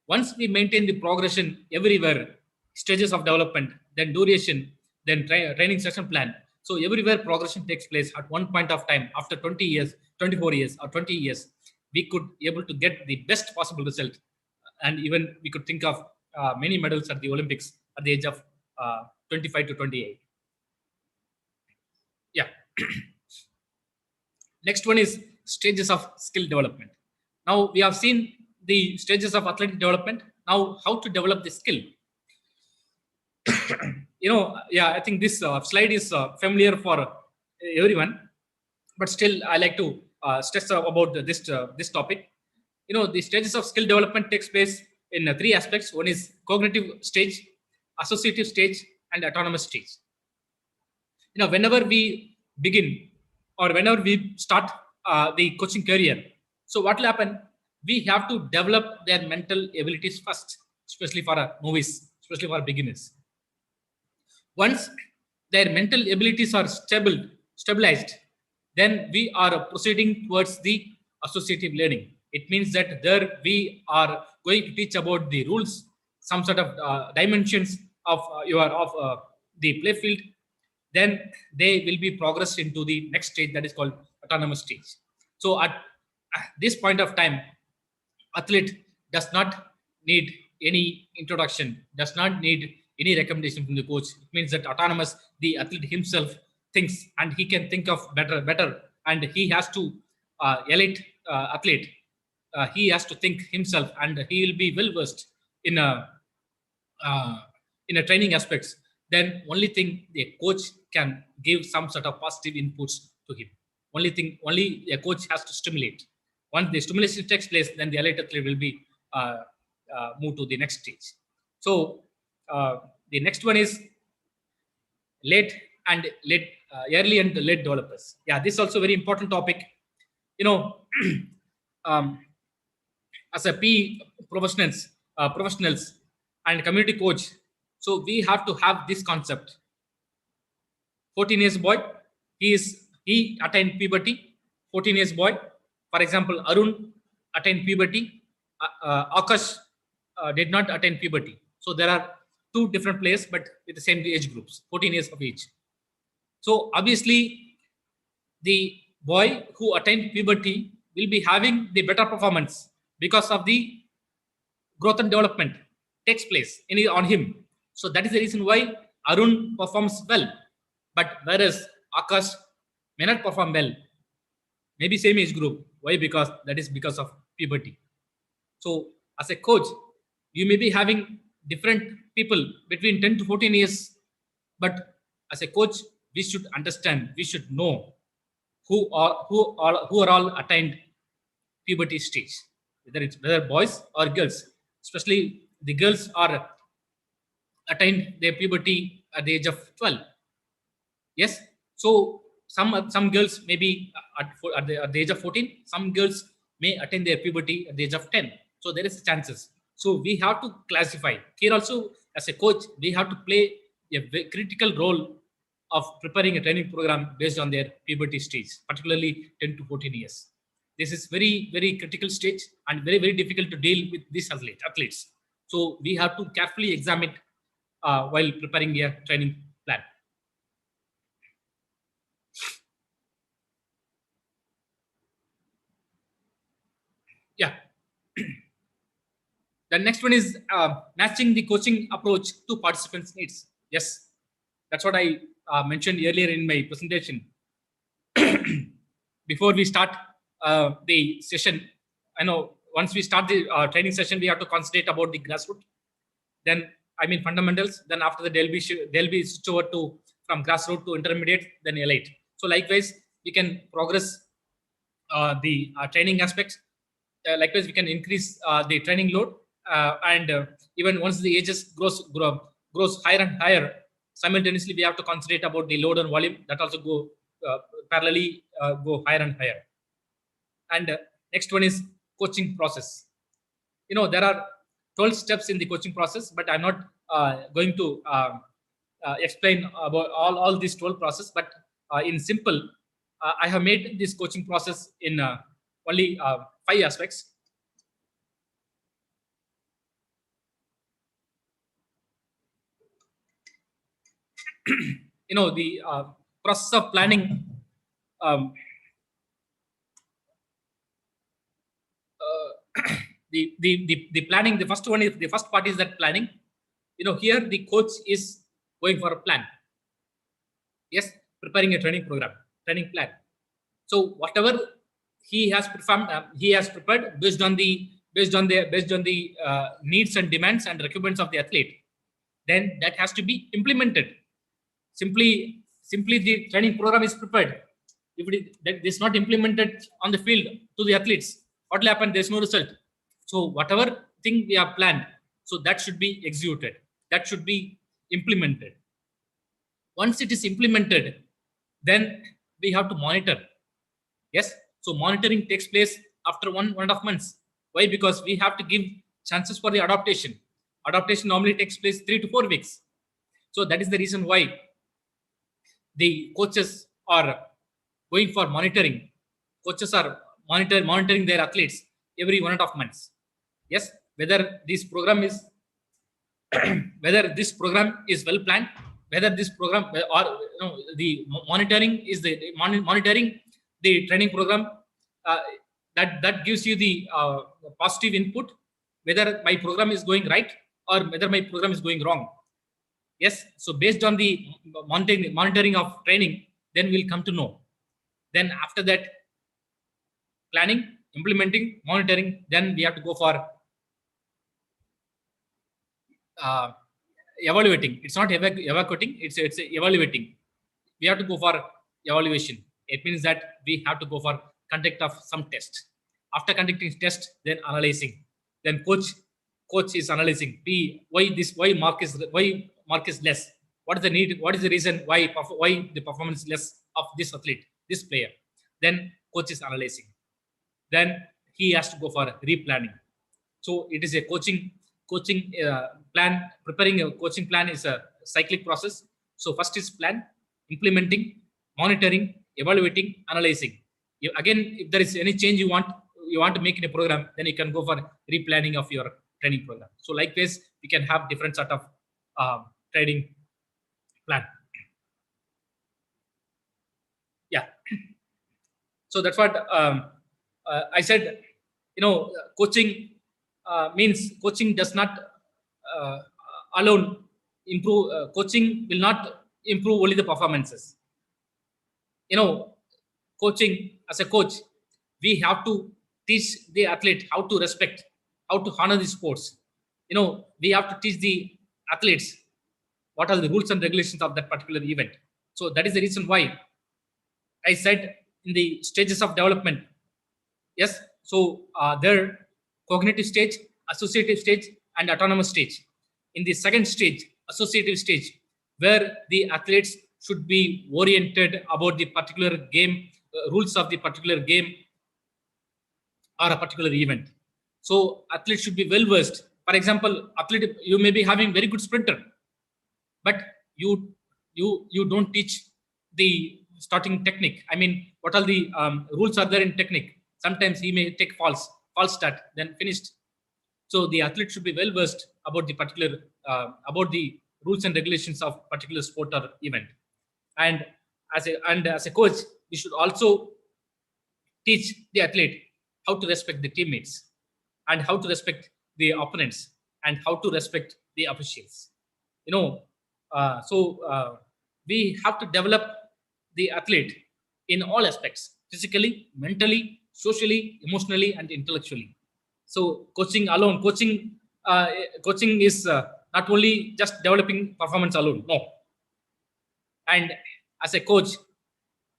Once we maintain the progression everywhere, stages of development, then duration, then training session plan, so everywhere progression takes place at one point of time, after 20 years, 24 years or 20 years, we could able to get the best possible result. And even we could think of many medals at the Olympics at the age of 25 to 28. Yeah. Next one is stages of skill development. Now we have seen the stages of athletic development. Now how to develop the skill. Yeah, I think this slide is familiar for everyone, but still I like to stress about this topic. The stages of skill development takes place in 3 aspects. One is cognitive stage, associative stage, and autonomous stage. Whenever we begin or whenever we start the coaching career, so what will happen? We have to develop their mental abilities first, especially for a novice, especially for beginners. Once their mental abilities are stabilized, then we are proceeding towards the associative learning. It means that there we are going to teach about the rules, some sort of dimensions of the play field. Then they will be progressed into the next stage, that is called autonomous stage. So at this point of time, athlete does not need any introduction, does not need any recommendation from the coach. It means that autonomous, the athlete himself thinks, and he can think of better, and he has to elite athlete. He has to think himself, and he will be well versed in a training aspects. Then only thing the coach can give some sort of positive inputs to him. Only a coach has to stimulate. Once the stimulation takes place, then the elite athlete will be moved to the next stage. So the next one is early and late developers. Yeah, this is also very important topic. As a P professionals and community coach, so we have to have this concept. 14 years boy, he attained puberty. 14 years boy, for example, Arun attained puberty. Akash did not attain puberty. So there are 2 different players, but with the same age groups, 14 years of age. So obviously, the boy who attained puberty will be having the better performance because of the growth and development takes place on him. So that is the reason why Arun performs well, but whereas Akash may not perform well, maybe same age group. Why? Because that is because of puberty. So as a coach, you may be having different people between 10 to 14 years, but as a coach, we should understand, we should know who are all attained puberty stage, whether boys or girls. Especially the girls are attained their puberty at the age of 12. Yes. So some girls may be at the age of 14. Some girls may attain their puberty at the age of 10. So there is chances. So we have to classify. Here also, as a coach, we have to play a critical role of preparing a training program based on their puberty stage, particularly 10 to 14 years. This is very, very critical stage and very, very difficult to deal with these athletes. So we have to carefully examine while preparing a training plan. Yeah. The next one is matching the coaching approach to participants' needs. Yes, that's what I mentioned earlier in my presentation. Before we start the session, I know once we start the training session, we have to concentrate about the grassroots. Then, I mean fundamentals. Then after that, they'll be switched over to from grassroots to intermediate, then elite. So likewise, we can progress the training aspects. Likewise, we can increase the training load, and even once the ages grows higher and higher, simultaneously we have to concentrate about the load and volume that also go parallelly go higher and higher. And next one is coaching process. There are 12 steps in the coaching process, but I'm not going to explain about all these 12 process. But in simple, I have made this coaching process in only 5 aspects. The process of planning. The planning. The first part is that planning. Here the coach is going for a plan. Yes, preparing a training program, training plan. So whatever he has performed, he has prepared based on the needs and demands and requirements of the athlete. Then that has to be implemented. Simply the training program is prepared. If that is not implemented on the field to the athletes, what will happen? There is no result. So whatever thing we have planned, so that should be executed. That should be implemented. Once it is implemented, then we have to monitor. Yes. So monitoring takes place after 1.5 months. Why? Because we have to give chances for the adaptation. Adaptation normally takes place 3 to 4 weeks. So that is the reason why the coaches are going for monitoring. Coaches are monitoring their athletes every 1.5 months. Yes, whether this program is well planned, whether this program or the monitoring the training program, that gives you the positive input whether my program is going right or whether my program is going wrong. Yes, so based on the monitoring of training, then we'll come to know. Then after that, planning, implementing, monitoring, then we have to go for evaluating. It's not evacuating, it's evaluating. We have to go for evaluation. It means that we have to go for conduct of some test. After conducting test, then analyzing. Then coach is analyzing. Why mark is less? What is the need? What is the reason why the performance is less of this athlete, this player? Then coach is analyzing. Then he has to go for replanning. So it is a coaching plan. Preparing a coaching plan is a cyclic process. So first is plan, implementing, monitoring, evaluating, analyzing. Again, if there is any change you want to make in a program, then you can go for replanning of your training program. So likewise, we can have different sort of training plan. Yeah. So that's what I said. Coaching means coaching does not alone improve. Coaching will not improve only the performances. Coaching, as a coach, we have to teach the athlete how to respect, how to honor the sports. We have to teach the athletes what are the rules and regulations of that particular event. So that is the reason why I said in the stages of development. Yes. So there, cognitive stage, associative stage, and autonomous stage. In the second stage, associative stage, where the athletes should be oriented about the particular game, rules of the particular game or a particular event. So athletes should be well versed. For example, athlete, you may be having very good sprinter, but you don't teach the starting technique. I mean, what are the rules are there in technique? Sometimes he may take false start, then finished. So the athlete should be well versed about the particular about the rules and regulations of particular sport or event. And as a coach, we should also teach the athlete how to respect the teammates, and how to respect the opponents, and how to respect the officials. We have to develop the athlete in all aspects: physically, mentally, socially, emotionally, and intellectually. So coaching is not only just developing performance alone. No. And as a coach,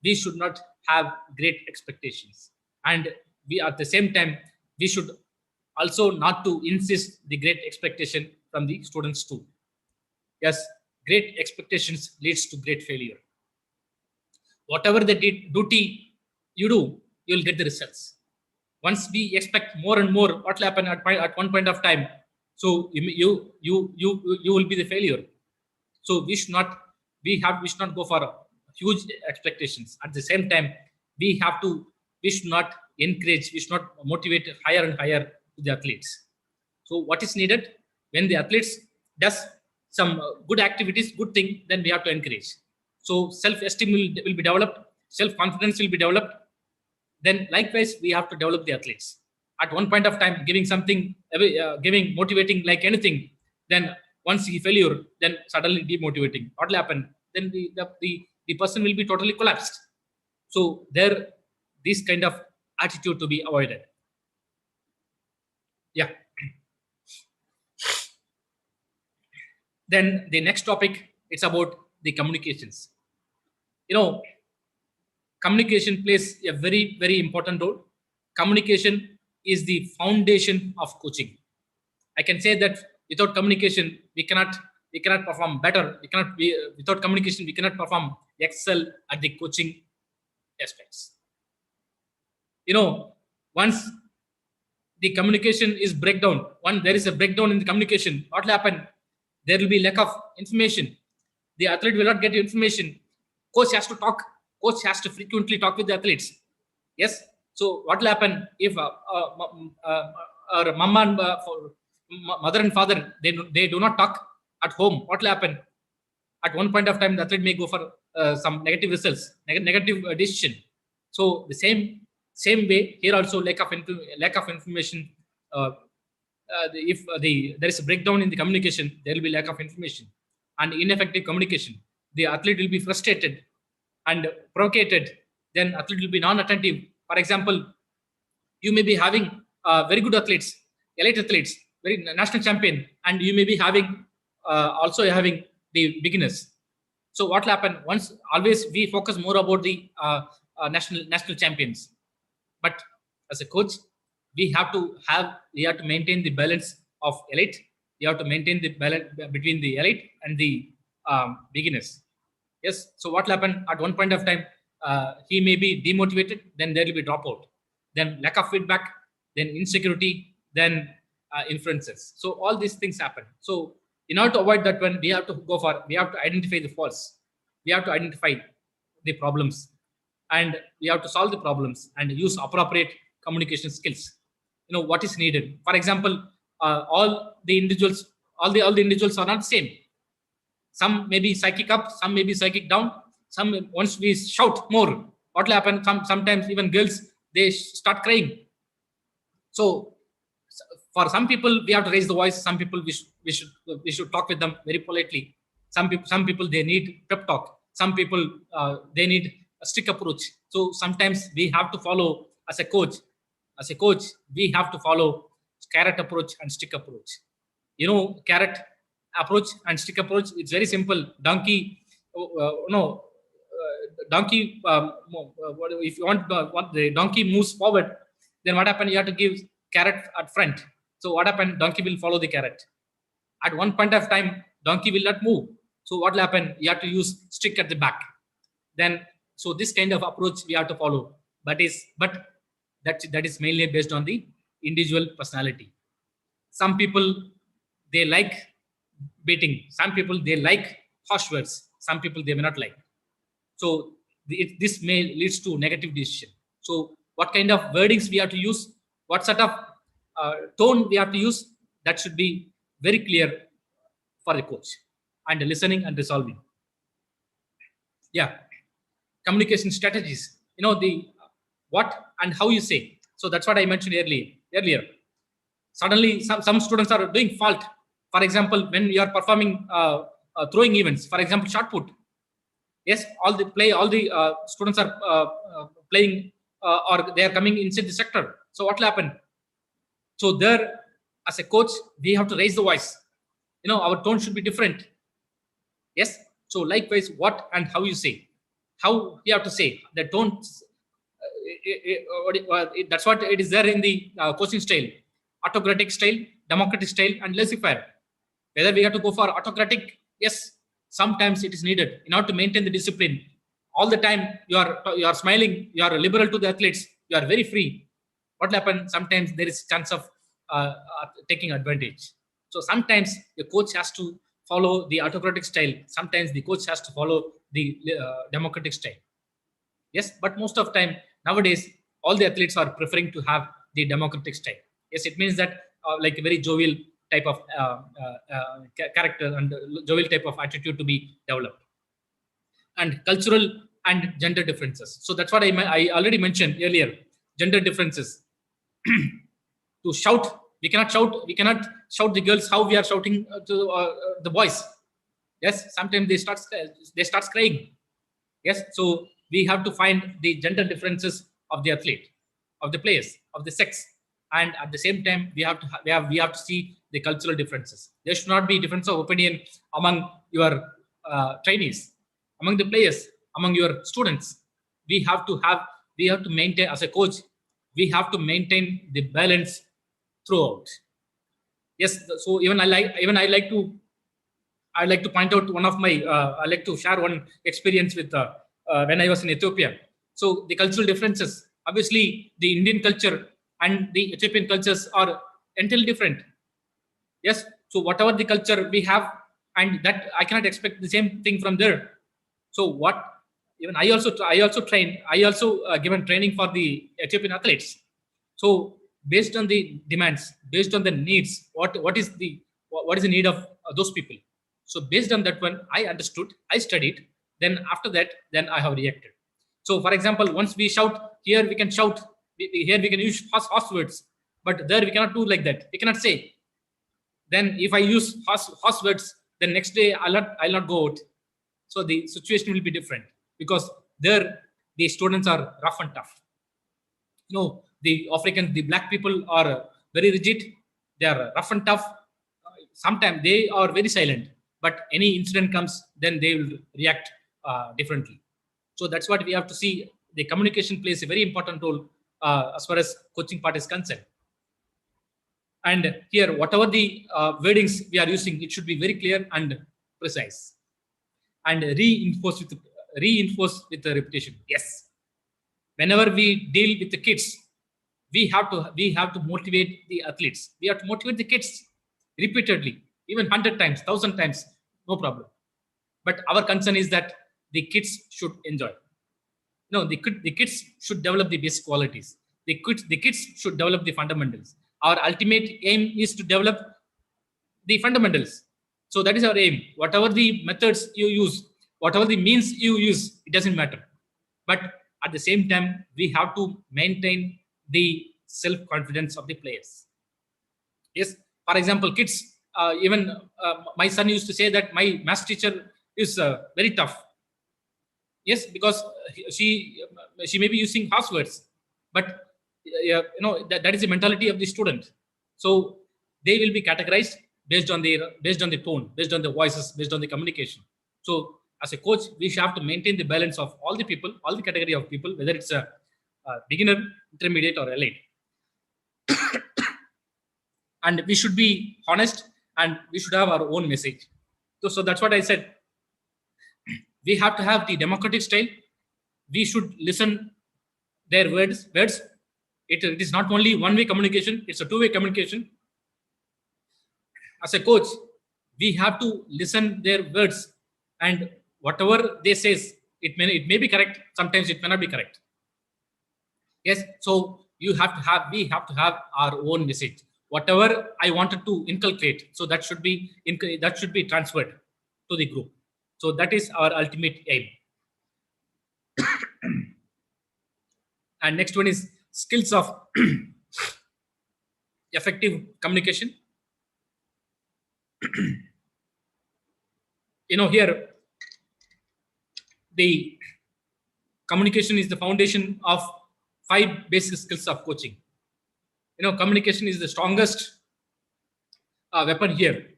we should not have great expectations, and we at the same time we should also not to insist the great expectation from the students too. Yes, great expectations leads to great failure. Whatever the duty you do, you will get the results. Once we expect more and more, what will happen at one point of time? So you will be the failure. So we should not go for huge expectations. At the same time, we should not encourage, we should not motivate higher and higher to the athletes. So what is needed when the athletes does some good activities, good thing, then we have to encourage. So self-esteem will be developed, self-confidence will be developed. Then likewise, we have to develop the athletes. At one point of time, giving motivating like anything, then once he failure, then suddenly demotivating. What will happen? Then the person will be totally collapsed. So this kind of attitude to be avoided. Yeah. Then the next topic, it's about the communications. Communication plays a very, very important role. Communication is the foundation of coaching. I can say that without communication, we cannot perform better. Without communication, we cannot perform excel at the coaching aspects. Once the communication is breakdown, there is a breakdown in the communication, what will happen? There will be lack of information. The athlete will not get information. Coach has to talk. Coach has to frequently talk with the athletes. Yes. So what will happen if mother and father, they do not talk at home? What will happen? At one point of time, the athlete may go for some negative results, negative decision. So the same way here also, lack of information. If there is a breakdown in the communication, there will be lack of information and ineffective communication. The athlete will be frustrated and provocated. Then athlete will be non-attentive. For example, you may be having very good athletes, elite athletes, very national champion, and you may be having also having the beginners. So what will happen? Always we focus more about the national champions, but as a coach, we have to maintain the balance of elite. We have to maintain the balance between the elite and the beginners. Yes. So what will happen at one point of time? He may be demotivated. Then there will be dropout. Then lack of feedback. Then insecurity. Then inferences. So all these things happen. So in order to avoid that one, we have to identify the faults. We have to identify the problems, and we have to solve the problems and use appropriate communication skills. What is needed. For example, all the individuals are not the same. Some may be psychic up, some may be psychic down. Once we shout more, what will happen? Sometimes even girls, they start crying. So For some people, we have to raise the voice. Some people we should talk with them very politely. Some people they need pep talk. Some people they need a strict approach. So sometimes we have to follow as a coach. As a coach, we have to follow carrot approach and stick approach. Carrot approach and stick approach. It's very simple. Donkey, no, donkey. If you want the donkey moves forward, then what happens? You have to give carrot at front. So what happens? Donkey will follow the carrot. At one point of time, donkey will not move. So what will happen? You have to use stick at the back. Then so this kind of approach we have to follow. But that is mainly based on the individual personality. Some people they like beating. Some people they like harsh words. Some people they may not like. So this may leads to negative decision. So what kind of wordings we have to use? What sort of tone we have to use? That should be very clear for the coach. And listening and resolving. Yeah, communication strategies. The what and how you say. So that's what I mentioned earlier. Suddenly, some students are doing fault. For example, when you are performing throwing events, for example, shot put. Yes, all the students are playing or they are coming inside the sector. So what will happen? So there, as a coach, we have to raise the voice. Our tone should be different. Yes. So likewise, what and how you say, how you have to say the tone. That's what it is there in the coaching style: autocratic style, democratic style, and laissez-faire. Whether we have to go for autocratic, yes, sometimes it is needed in order to maintain the discipline. All the time you are smiling, you are liberal to the athletes, you are very free. What will happen? Sometimes there is chance of taking advantage. So sometimes the coach has to follow the autocratic style. Sometimes the coach has to follow the democratic style. Yes, but most of the time nowadays, all the athletes are preferring to have the democratic style. Yes, it means that like a very jovial type of character and jovial type of attitude to be developed. And cultural and gender differences. So that's what I already mentioned earlier. Gender differences. To shout, we cannot shout the girls how we are shouting to the boys. Yes, sometimes they start crying. Yes, so we have to find the gender differences of the athlete, of the players, of the sex, and at the same time we have to see the cultural differences. There should not be difference of opinion among your trainees, among the players, among your students. We have to maintain, as a coach, we have to maintain the balance throughout. Yes, so I'd like to point out one of my I like to share one experience with when I was in Ethiopia. So the cultural differences, obviously the Indian culture and the Ethiopian cultures are entirely different. Yes, so whatever the culture we have, and that I cannot expect the same thing from there. So what? Even I also train. I also given training for the Ethiopian athletes. So based on the demands, based on the needs, what is the need of those people? So based on that one, I understood, I studied. Then after that, then I have reacted. So for example, once we shout here, we can shout. Here we can use harsh words, but there we cannot do like that. We cannot say. Then if I use harsh words, then next day I'll not go out. So the situation will be different because there the students are rough and tough. The Africans, the black people are very rigid. They are rough and tough. Sometimes they are very silent, but any incident comes, then they will react differently. So that's what we have to see. The communication plays a very important role as far as coaching part is concerned. And here, whatever the wordings we are using, it should be very clear and precise, and reinforce with the repetition. Yes, whenever we deal with the kids, we have to motivate the athletes. We have to motivate the kids repeatedly, even 100 times, 1,000 times, no problem. But our concern is that the kids should enjoy. No, the kids should develop the basic qualities. The kids should develop the fundamentals. Our ultimate aim is to develop the fundamentals. So that is our aim. Whatever the methods you use, whatever the means you use, it doesn't matter. But at the same time, we have to maintain the self-confidence of the players. Yes, for example, kids, even my son used to say that my math teacher is very tough. Yes, because she may be using harsh words, but that is the mentality of the student. So they will be categorized based on the tone, based on the voices, based on the communication. So as a coach, we should have to maintain the balance of all the people, all the category of people, whether it's a beginner, intermediate, or elite. And we should be honest, and we should have our own message. So that's what I said. We have to have the democratic style. We should listen their words. It is not only one way communication, it's a two-way communication. As a coach, we have to listen their words, and whatever they says, it may be correct, sometimes it may not be correct. Yes, so we have to have our own message. Whatever I wanted to inculcate, so that should be transferred to the group. So that is our ultimate aim. And next one is skills of effective communication. Here the communication is the foundation of 5 basic skills of coaching. Communication is the strongest weapon here.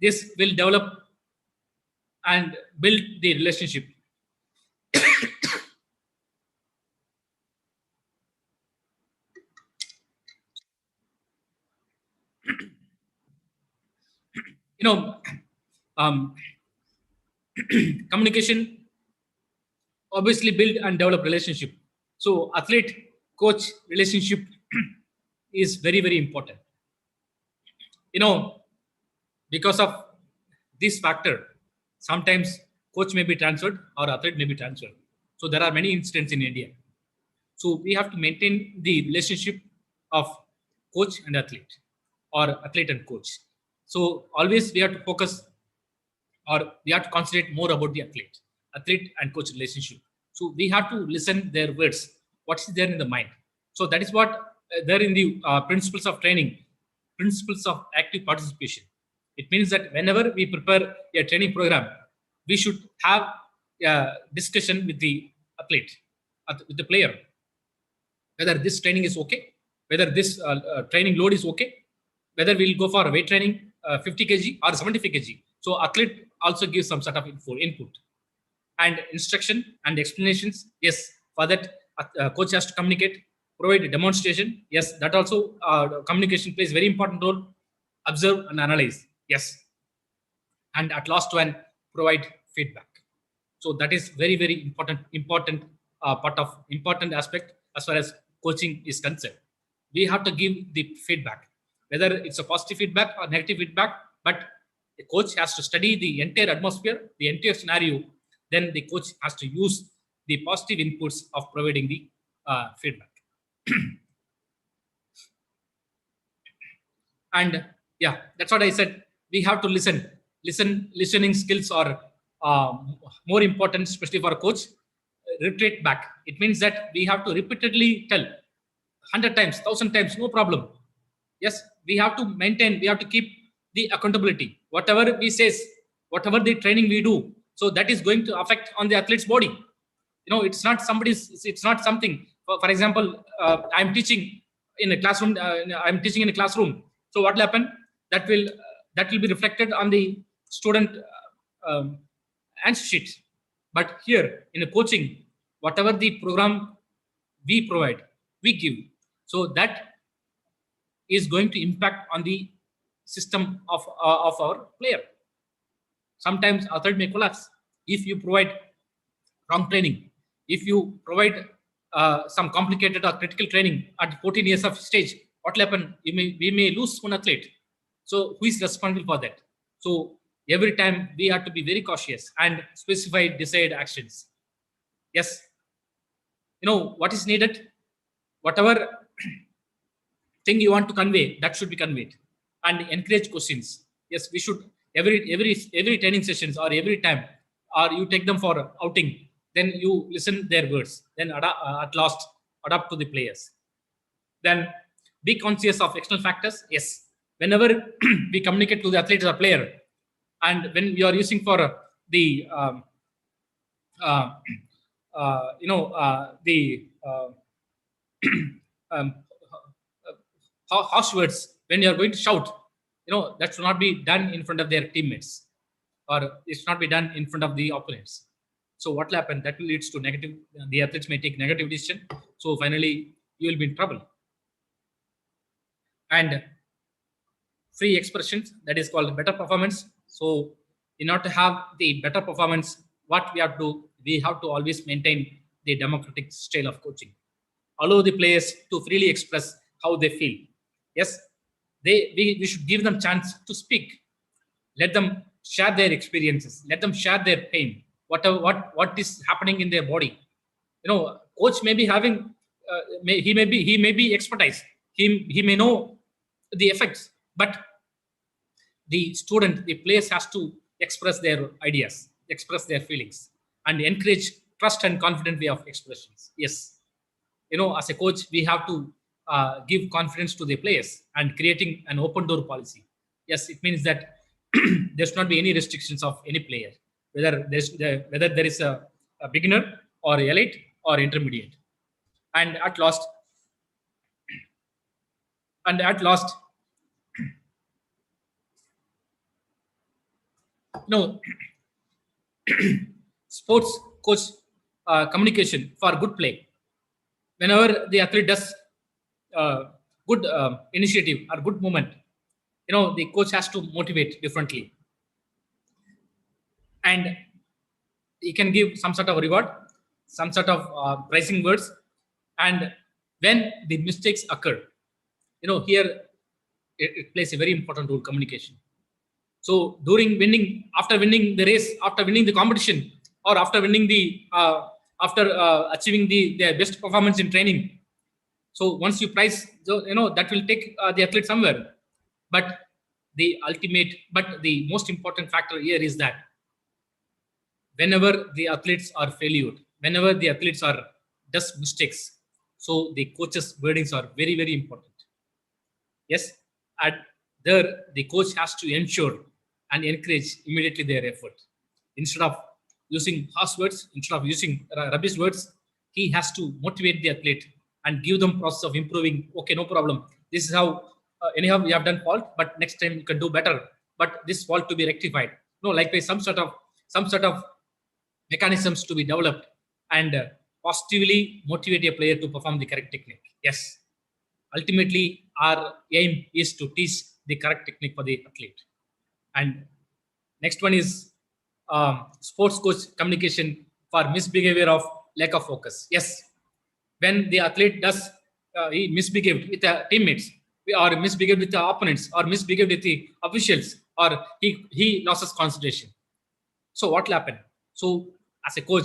This will develop and build the relationship. um, Communication obviously build and develop relationship. So athlete coach relationship is very, very important. Because of this factor, sometimes coach may be transferred or athlete may be transferred. So there are many incidents in India. So we have to maintain the relationship of coach and athlete, or athlete and coach. So always we have to focus, or we have to concentrate more about the athlete and coach relationship. So we have to listen their words, what's there in the mind. So that is what there in the principles of training, principles of active participation. It means that whenever we prepare a training program, we should have a discussion with the athlete, with the player, whether this training is okay, whether this training load is okay, whether we'll go for weight training 50 kg or 75 kg. So athlete also gives some sort of input and instruction and explanations. Yes, for that coach has to communicate, provide a demonstration. Yes, that also communication plays very important role. Observe and analyze. Yes, and at last one, provide feedback. So that is very, very important important aspect as far as coaching is concerned. We have to give the feedback, whether it's a positive feedback or negative feedback. But the coach has to study the entire atmosphere, the entire scenario. Then the coach has to use the positive inputs of providing the feedback. And yeah, that's what I said. We have to listening skills are more important, especially for a coach. Repeat back, it means that we have to repeatedly tell 100 times, 1,000 times, no problem. Yes, we have to maintain, we have to keep the accountability. Whatever we says, whatever the training we do, so that is going to affect on the athlete's body. It's not something, for example, I'm teaching in a classroom, so what will happen? That will be reflected on the student answer sheet. But here in a coaching, whatever the program we provide, we give, so that is going to impact on the system of our player. Sometimes athlete may collapse if you provide wrong training. If you provide some complicated or critical training at 14 years of stage, what will happen? We may lose one athlete. So who is responsible for that? So every time we have to be very cautious and specify desired actions. Yes, what is needed, whatever thing you want to convey, that should be conveyed, and encourage questions. Yes, we should every training sessions or every time, or you take them for outing, then you listen their words, then at last adapt to the players. Then be conscious of external factors. Yes, whenever we communicate to the athlete as a player, and when we are using for the uh, the um, harsh words, when you are going to shout, that should not be done in front of their teammates, or it should not be done in front of the opponents. So what will happen? That will leads to negative. The athletes may take negative decision. So finally, you will be in trouble. And free expressions, that is called better performance. So in order to have the better performance, what we have to do, we have to always maintain the democratic style of coaching. Allow the players to freely express how they feel. Yes, we should give them chance to speak. Let them share their experiences. Let them share their pain. Whatever what is happening in their body. Coach may be having he may be expertise. He may know the effects, but the student, the players has to express their ideas, express their feelings, and encourage trust and confident way of expressions. Yes, as a coach, we have to give confidence to the players and creating an open door policy. Yes, it means that there should not be any restrictions of any player, whether there is a beginner or elite or intermediate. And at last, no, sports coach communication for good play. Whenever the athlete does good initiative or good movement, the coach has to motivate differently, and he can give some sort of reward, some sort of pricing words. And when the mistakes occur, here it plays a very important role, communication. So after winning the race, after winning the competition, or after winning the after achieving their best performance in training, so once you prize, that will take the athlete somewhere. But the most important factor here is that whenever the athletes are failure, whenever the athletes are does mistakes, so the coach's wordings are very, very important. Yes, at there the coach has to ensure and encourage immediately their effort. Instead of using harsh words, instead of using rubbish words, he has to motivate the athlete and give them process of improving. Okay, no problem. This is how anyhow we have done fault, but next time you can do better. But this fault to be rectified. No, likewise, some sort of mechanisms to be developed, and positively motivate a player to perform the correct technique. Yes, ultimately, our aim is to teach the correct technique for the athlete. And next one is sports coach communication for misbehavior of lack of focus. Yes, when the athlete does he misbehaved with the teammates, or misbehaved with the opponents, or misbehaved with the officials, or he loses concentration. So what will happen? So as a coach,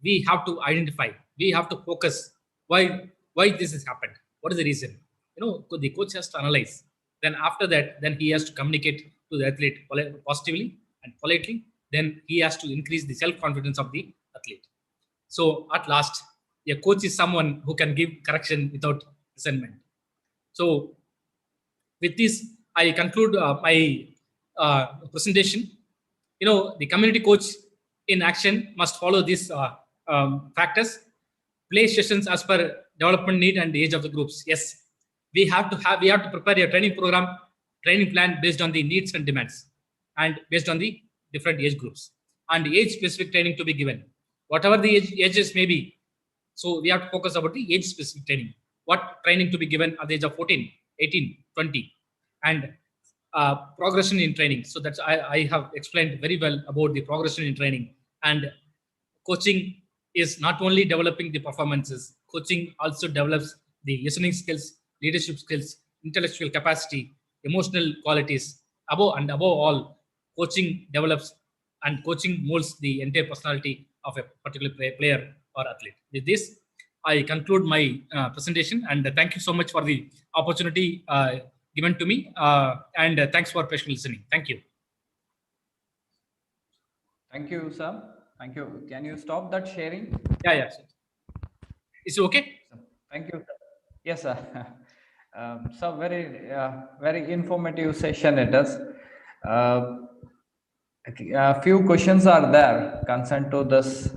we have to identify, we have to focus why this has happened. What is the reason? The coach has to analyze. Then after that, then he has to communicate to the athlete positively and politely. Then he has to increase the self-confidence of the athlete. So at last, a coach is someone who can give correction without resentment. So with this, I conclude my presentation. The community coach in action must follow these factors. Play sessions as per development need and the age of the groups. Yes, we have to prepare a training program, training plan based on the needs and demands, and based on the different age groups, and age specific training to be given, whatever the ages may be. So we have to focus about the age specific training. What training to be given at the age of 14, 18, 20, and progression in training. So that's I have explained very well about the progression in training. And coaching is not only developing the performances, coaching also develops the listening skills, leadership skills, intellectual capacity, emotional qualities. Above all, coaching develops and coaching molds the entire personality of a particular player or athlete. With this, I conclude my presentation, and thank you so much for the opportunity given to me, and thanks for patiently listening. Thank you. Thank you, sir. Thank you. Can you stop that sharing? Yeah. Is it okay? Thank you, sir. Yes, sir. So very informative session it is. Uh, a few questions are there concerned to this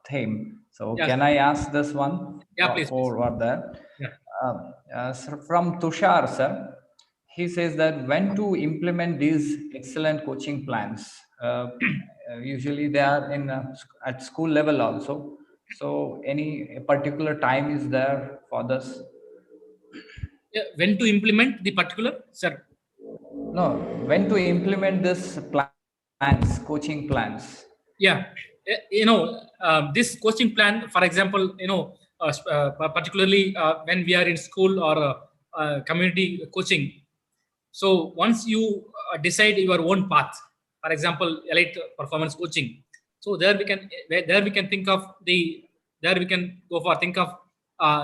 theme. So Yes. can I ask this one Yeah, please, please. over there? Yeah. Sir, from Tushar, sir, he says that when to implement these excellent coaching plans. Usually they are in at school level also. So any particular time is there for this? Yeah. When to implement the particular, sir? No, when to implement this plans, coaching plans. Yeah. This coaching plan, for example, particularly when we are in school or community coaching. So once you decide your own path, for example, elite performance coaching, so there we can think of there we can go for think of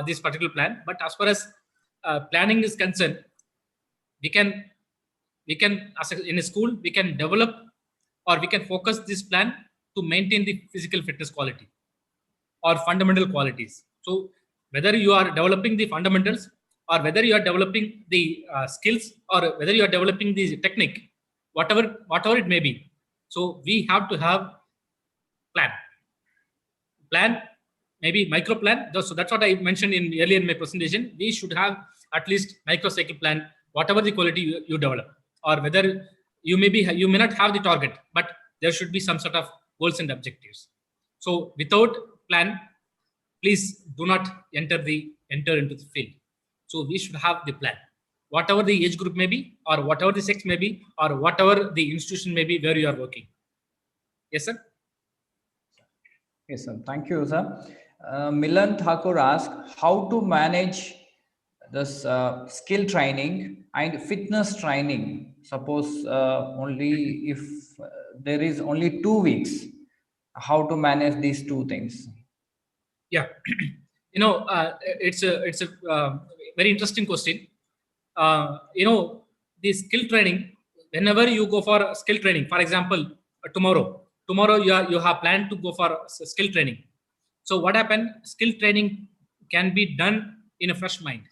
this particular plan. But as far as planning is concerned, we can in a school we can develop or we can focus this plan to maintain the physical fitness quality or fundamental qualities. So whether you are developing the fundamentals or whether you are developing the skills or whether you are developing the technique, whatever it may be, so we have to have plan, maybe micro plan. So that's what I mentioned in earlier in my presentation. We should have at least microcycle plan, whatever the quality you develop, or whether you may not have the target, but there should be some sort of goals and objectives. So without plan, please do not enter into the field. So we should have the plan, whatever the age group may be, or whatever the sex may be, or whatever the institution may be where you are working. Yes, sir. Yes, sir. Thank you, sir. Milan Thakur asked how to manage this skill training and fitness training. Suppose only if there is only 2 weeks, how to manage these two things? Yeah. It's a very interesting question. The skill training, whenever you go for skill training, for example, tomorrow you have planned to go for skill training. So what happened? Skill training can be done in a fresh mind.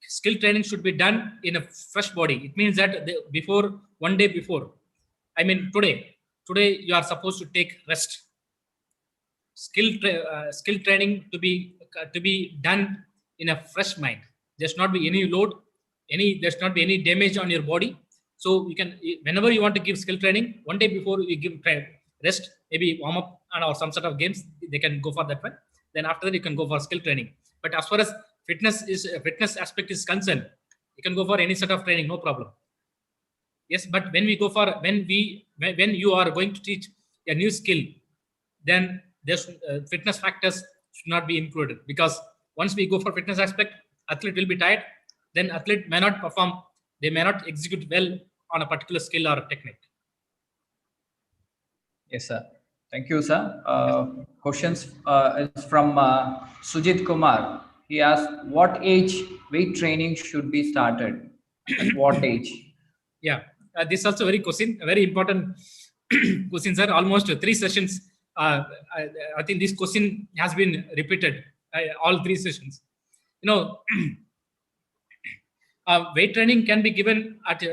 Skill training should be done in a fresh body. It means that before one day before, I mean today you are supposed to take rest. Skill training to be done in a fresh mind. There should not be any load, there should not be any damage on your body. So you can, whenever you want to give skill training, one day before you give rest, maybe warm up and or some sort of games, they can go for that one. Then after that you can go for skill training. But as far as fitness aspect is concerned, you can go for any sort of training, no problem. Yes, but when we go for when you are going to teach a new skill, then there's fitness factors should not be included, because once we go for fitness aspect, athlete will be tired, then athlete may not perform, they may not execute well on a particular skill or technique. Yes, sir. Thank you, sir. Questions is from Sujit Kumar. He asked, what age weight training should be started? At what age? Yeah, this is also a very important question, sir. Almost 3 sessions. I think this question has been repeated all 3 sessions. Weight training can be given at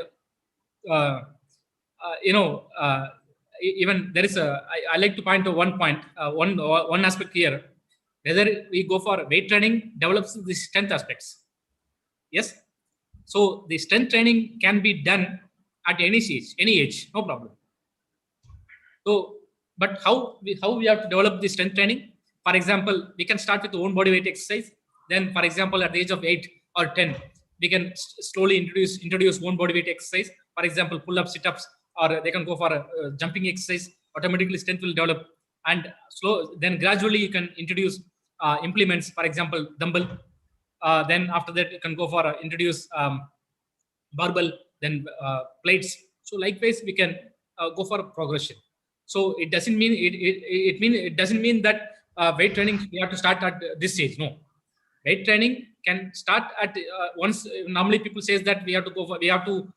even there is I like to point to one point, one aspect here, whether we go for weight training develops the strength aspects. Yes, so the strength training can be done at any age, no problem. So, but how we have to develop the strength training? For example, we can start with own body weight exercise. Then, for example, at the age of 8 or 10, we can slowly introduce own body weight exercise. For example, pull-ups, sit-ups, or they can go for a jumping exercise. Automatically, strength will develop, and then gradually you can introduce implements. For example, dumbbell. Then after that, you can go for introduce barbell, then plates. So likewise, we can go for progression. So it doesn't mean it doesn't mean that weight training we have to start at this stage. No, weight training can start at once. Normally, people says that we have to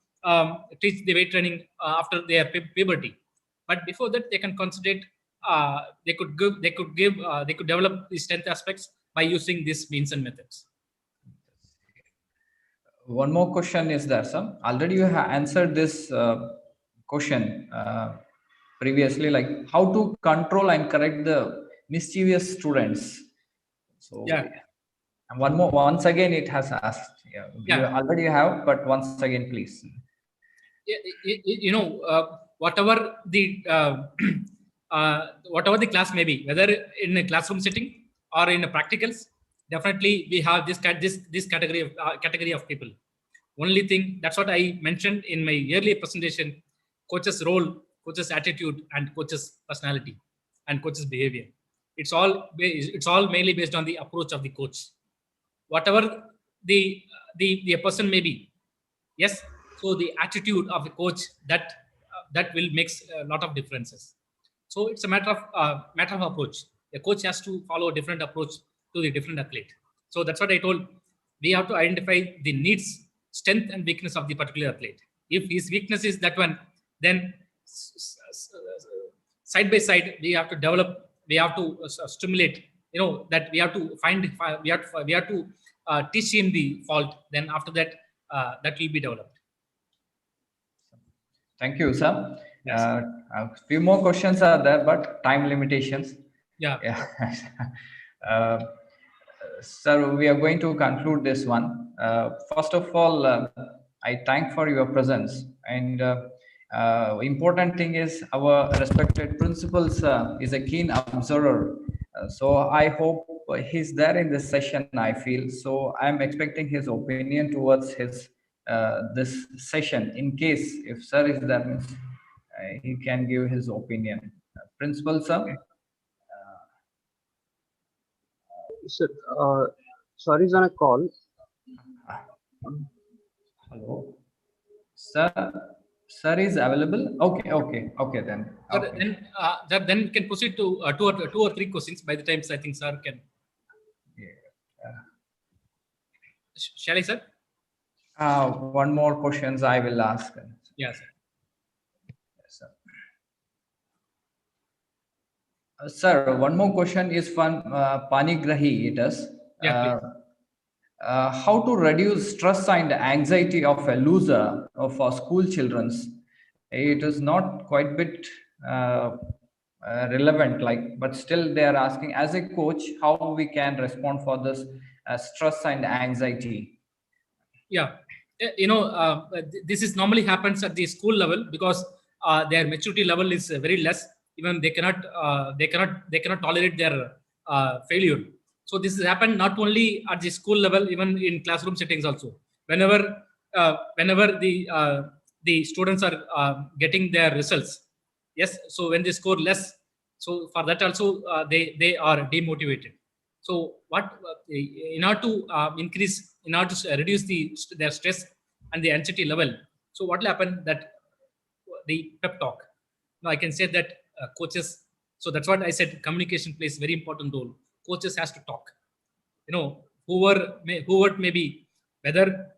teach the weight training after their puberty, but before that they can concentrate. They could develop the strength aspects by using these means and methods. one more question is there, sir. Already you have answered this question previously, like how to control and correct the mischievous students. So Yeah, and one more, once again it has asked. Yeah, you yeah. already have, but once again, please. Whatever the whatever the class may be, whether in a classroom setting or in a practicals, definitely we have this category of people. Only thing, that's what I mentioned in my earlier presentation: coach's role, coach's attitude, and coach's personality and coach's behavior. It's all mainly based on the approach of the coach. Whatever the person may be, yes. So the attitude of the coach, that will makes a lot of differences. So it's a matter of approach. The coach has to follow a different approach to the different athlete. So that's what I told. We have to identify the needs, strength, and weakness of the particular athlete. If his weakness is that one, then side by side we have to develop, we have to stimulate, that we have to teach him the fault. Then after that, that will be developed. Thank you, sir. Yes. A few more questions are there, but time limitations. Yeah. Yeah. uh, Sir, we are going to conclude this one. First of all, I thank for your presence. And important thing is our respected principals is a keen observer. So I hope he's there in this session, I feel. So I'm expecting his opinion towards his this session. In case if sir is there, means, he can give his opinion. Principal, sir? Sir, sorry, is on a call. Hello, sir. Sir is available. Okay. Then. Okay. Then we can proceed to two or three questions. By the time I think sir can. Yeah. Shall I, sir? One more questions I will ask. Yeah, sir. Yes, sir. Sir, one more question is from Panigrahi. It is. Yeah, please. How to reduce stress and anxiety of a loser for school children's? It is not quite bit relevant, like, but still they are asking as a coach how we can respond for this stress and anxiety. Yeah, this is normally happens at the school level because their maturity level is very less. Even they cannot tolerate their failure. So this has happened not only at the school level, even in classroom settings also. Whenever the students are getting their results, yes. So when they score less, so for that also they are demotivated. So in order to reduce their stress and the anxiety level, so what will happen, that the pep talk. Now I can say that coaches. So that's what I said. Communication plays very important role. Coaches has to talk. Whoever may be, whether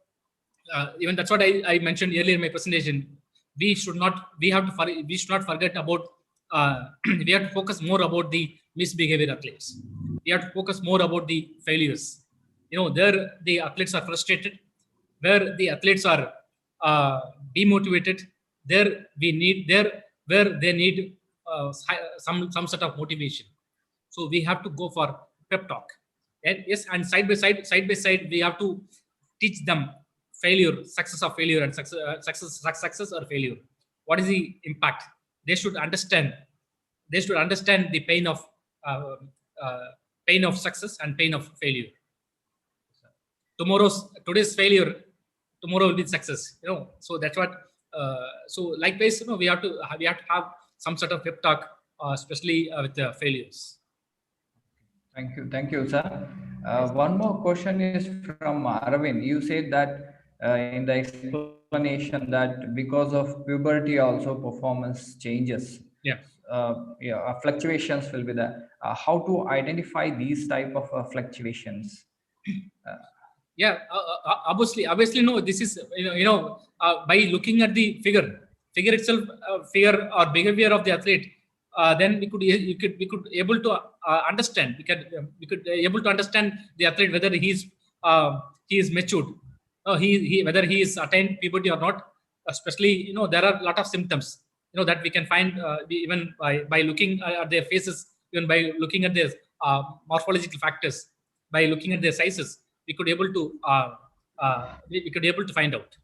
even that's what I mentioned earlier in my presentation. We should not forget about. We have to focus more about the misbehavior athletes. We have to focus more about the failures. There the athletes are frustrated, where the athletes are demotivated. Where they need some sort of motivation. So we have to go for pep talk. And yes, and side by side, we have to teach them success or failure, and success or failure. What is the impact? They should understand. They should understand the uh, pain of success and pain of failure. Today's failure, tomorrow will be success. So that's what. So likewise, we have to have some sort of pep talk, especially with the failures. Thank you, sir. One more question is from Arvind. You said that in the explanation that because of puberty, also performance changes. Yeah. Fluctuations will be there. How to identify these type of fluctuations? Yeah, obviously, no. This is by looking at the figure itself, figure or behavior of the athlete. Then we could able to understand. We could able to understand the athlete, whether he is matured. he whether he is attained puberty or not. Especially, there are a lot of symptoms, that we can find even by looking at their faces, even by looking at their morphological factors, by looking at their sizes, we could able to we could able to find out.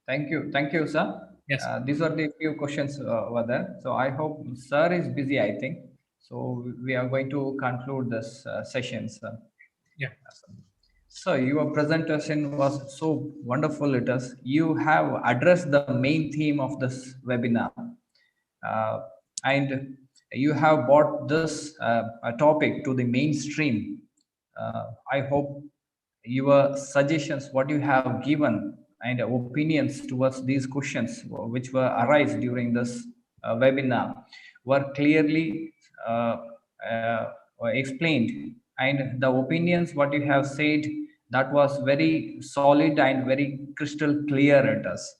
Thank you, sir. Yes. These are the few questions over there. So I hope sir is busy, I think. So we are going to conclude this session, sir. Yeah. So your presentation was so wonderful. It is. You have addressed the main theme of this webinar, uh, and you have brought this a topic to the mainstream. I hope your suggestions, what you have given, and opinions towards these questions which were arise during this webinar were clearly explained, and the opinions what you have said, that was very solid and very crystal clear it is.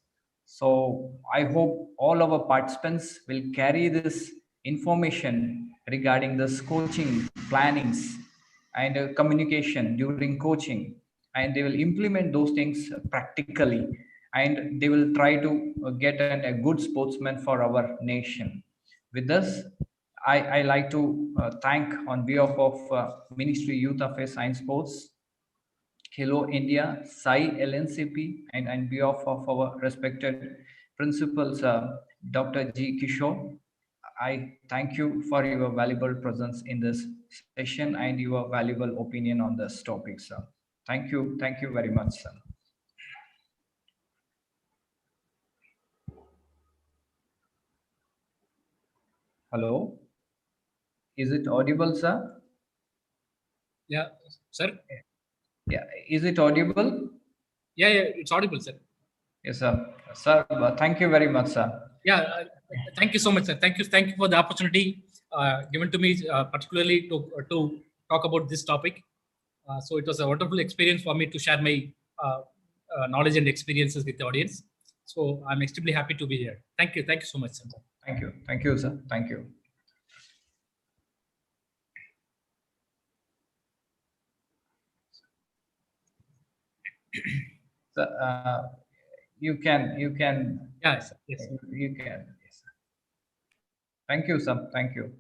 So I hope all our participants will carry this information regarding this coaching plannings and communication during coaching, and they will implement those things practically, and they will try to get a good sportsman for our nation. With this, I like to thank on behalf of Ministry Youth Affairs and Sports, Hello India, Sai LNCP, and on behalf of our respected principals, Dr. G. Kishore, I thank you for your valuable presence in this session and your valuable opinion on this topic, sir. Thank you very much, sir. Hello, is it audible, sir? Yeah, sir. Yeah, is it audible? Yeah, it's audible, sir. Yes, sir. Sir, thank you very much, sir. Yeah, thank you so much, sir. Thank you for the opportunity given to me, particularly to talk about this topic. So it was a wonderful experience for me to share my knowledge and experiences with the audience. So I'm extremely happy to be here. Thank you so much, sir. Thank you, sir. Thank you. So, you can. Yeah, sir. Yes. You can. Yes. Thank you, sir. Thank you.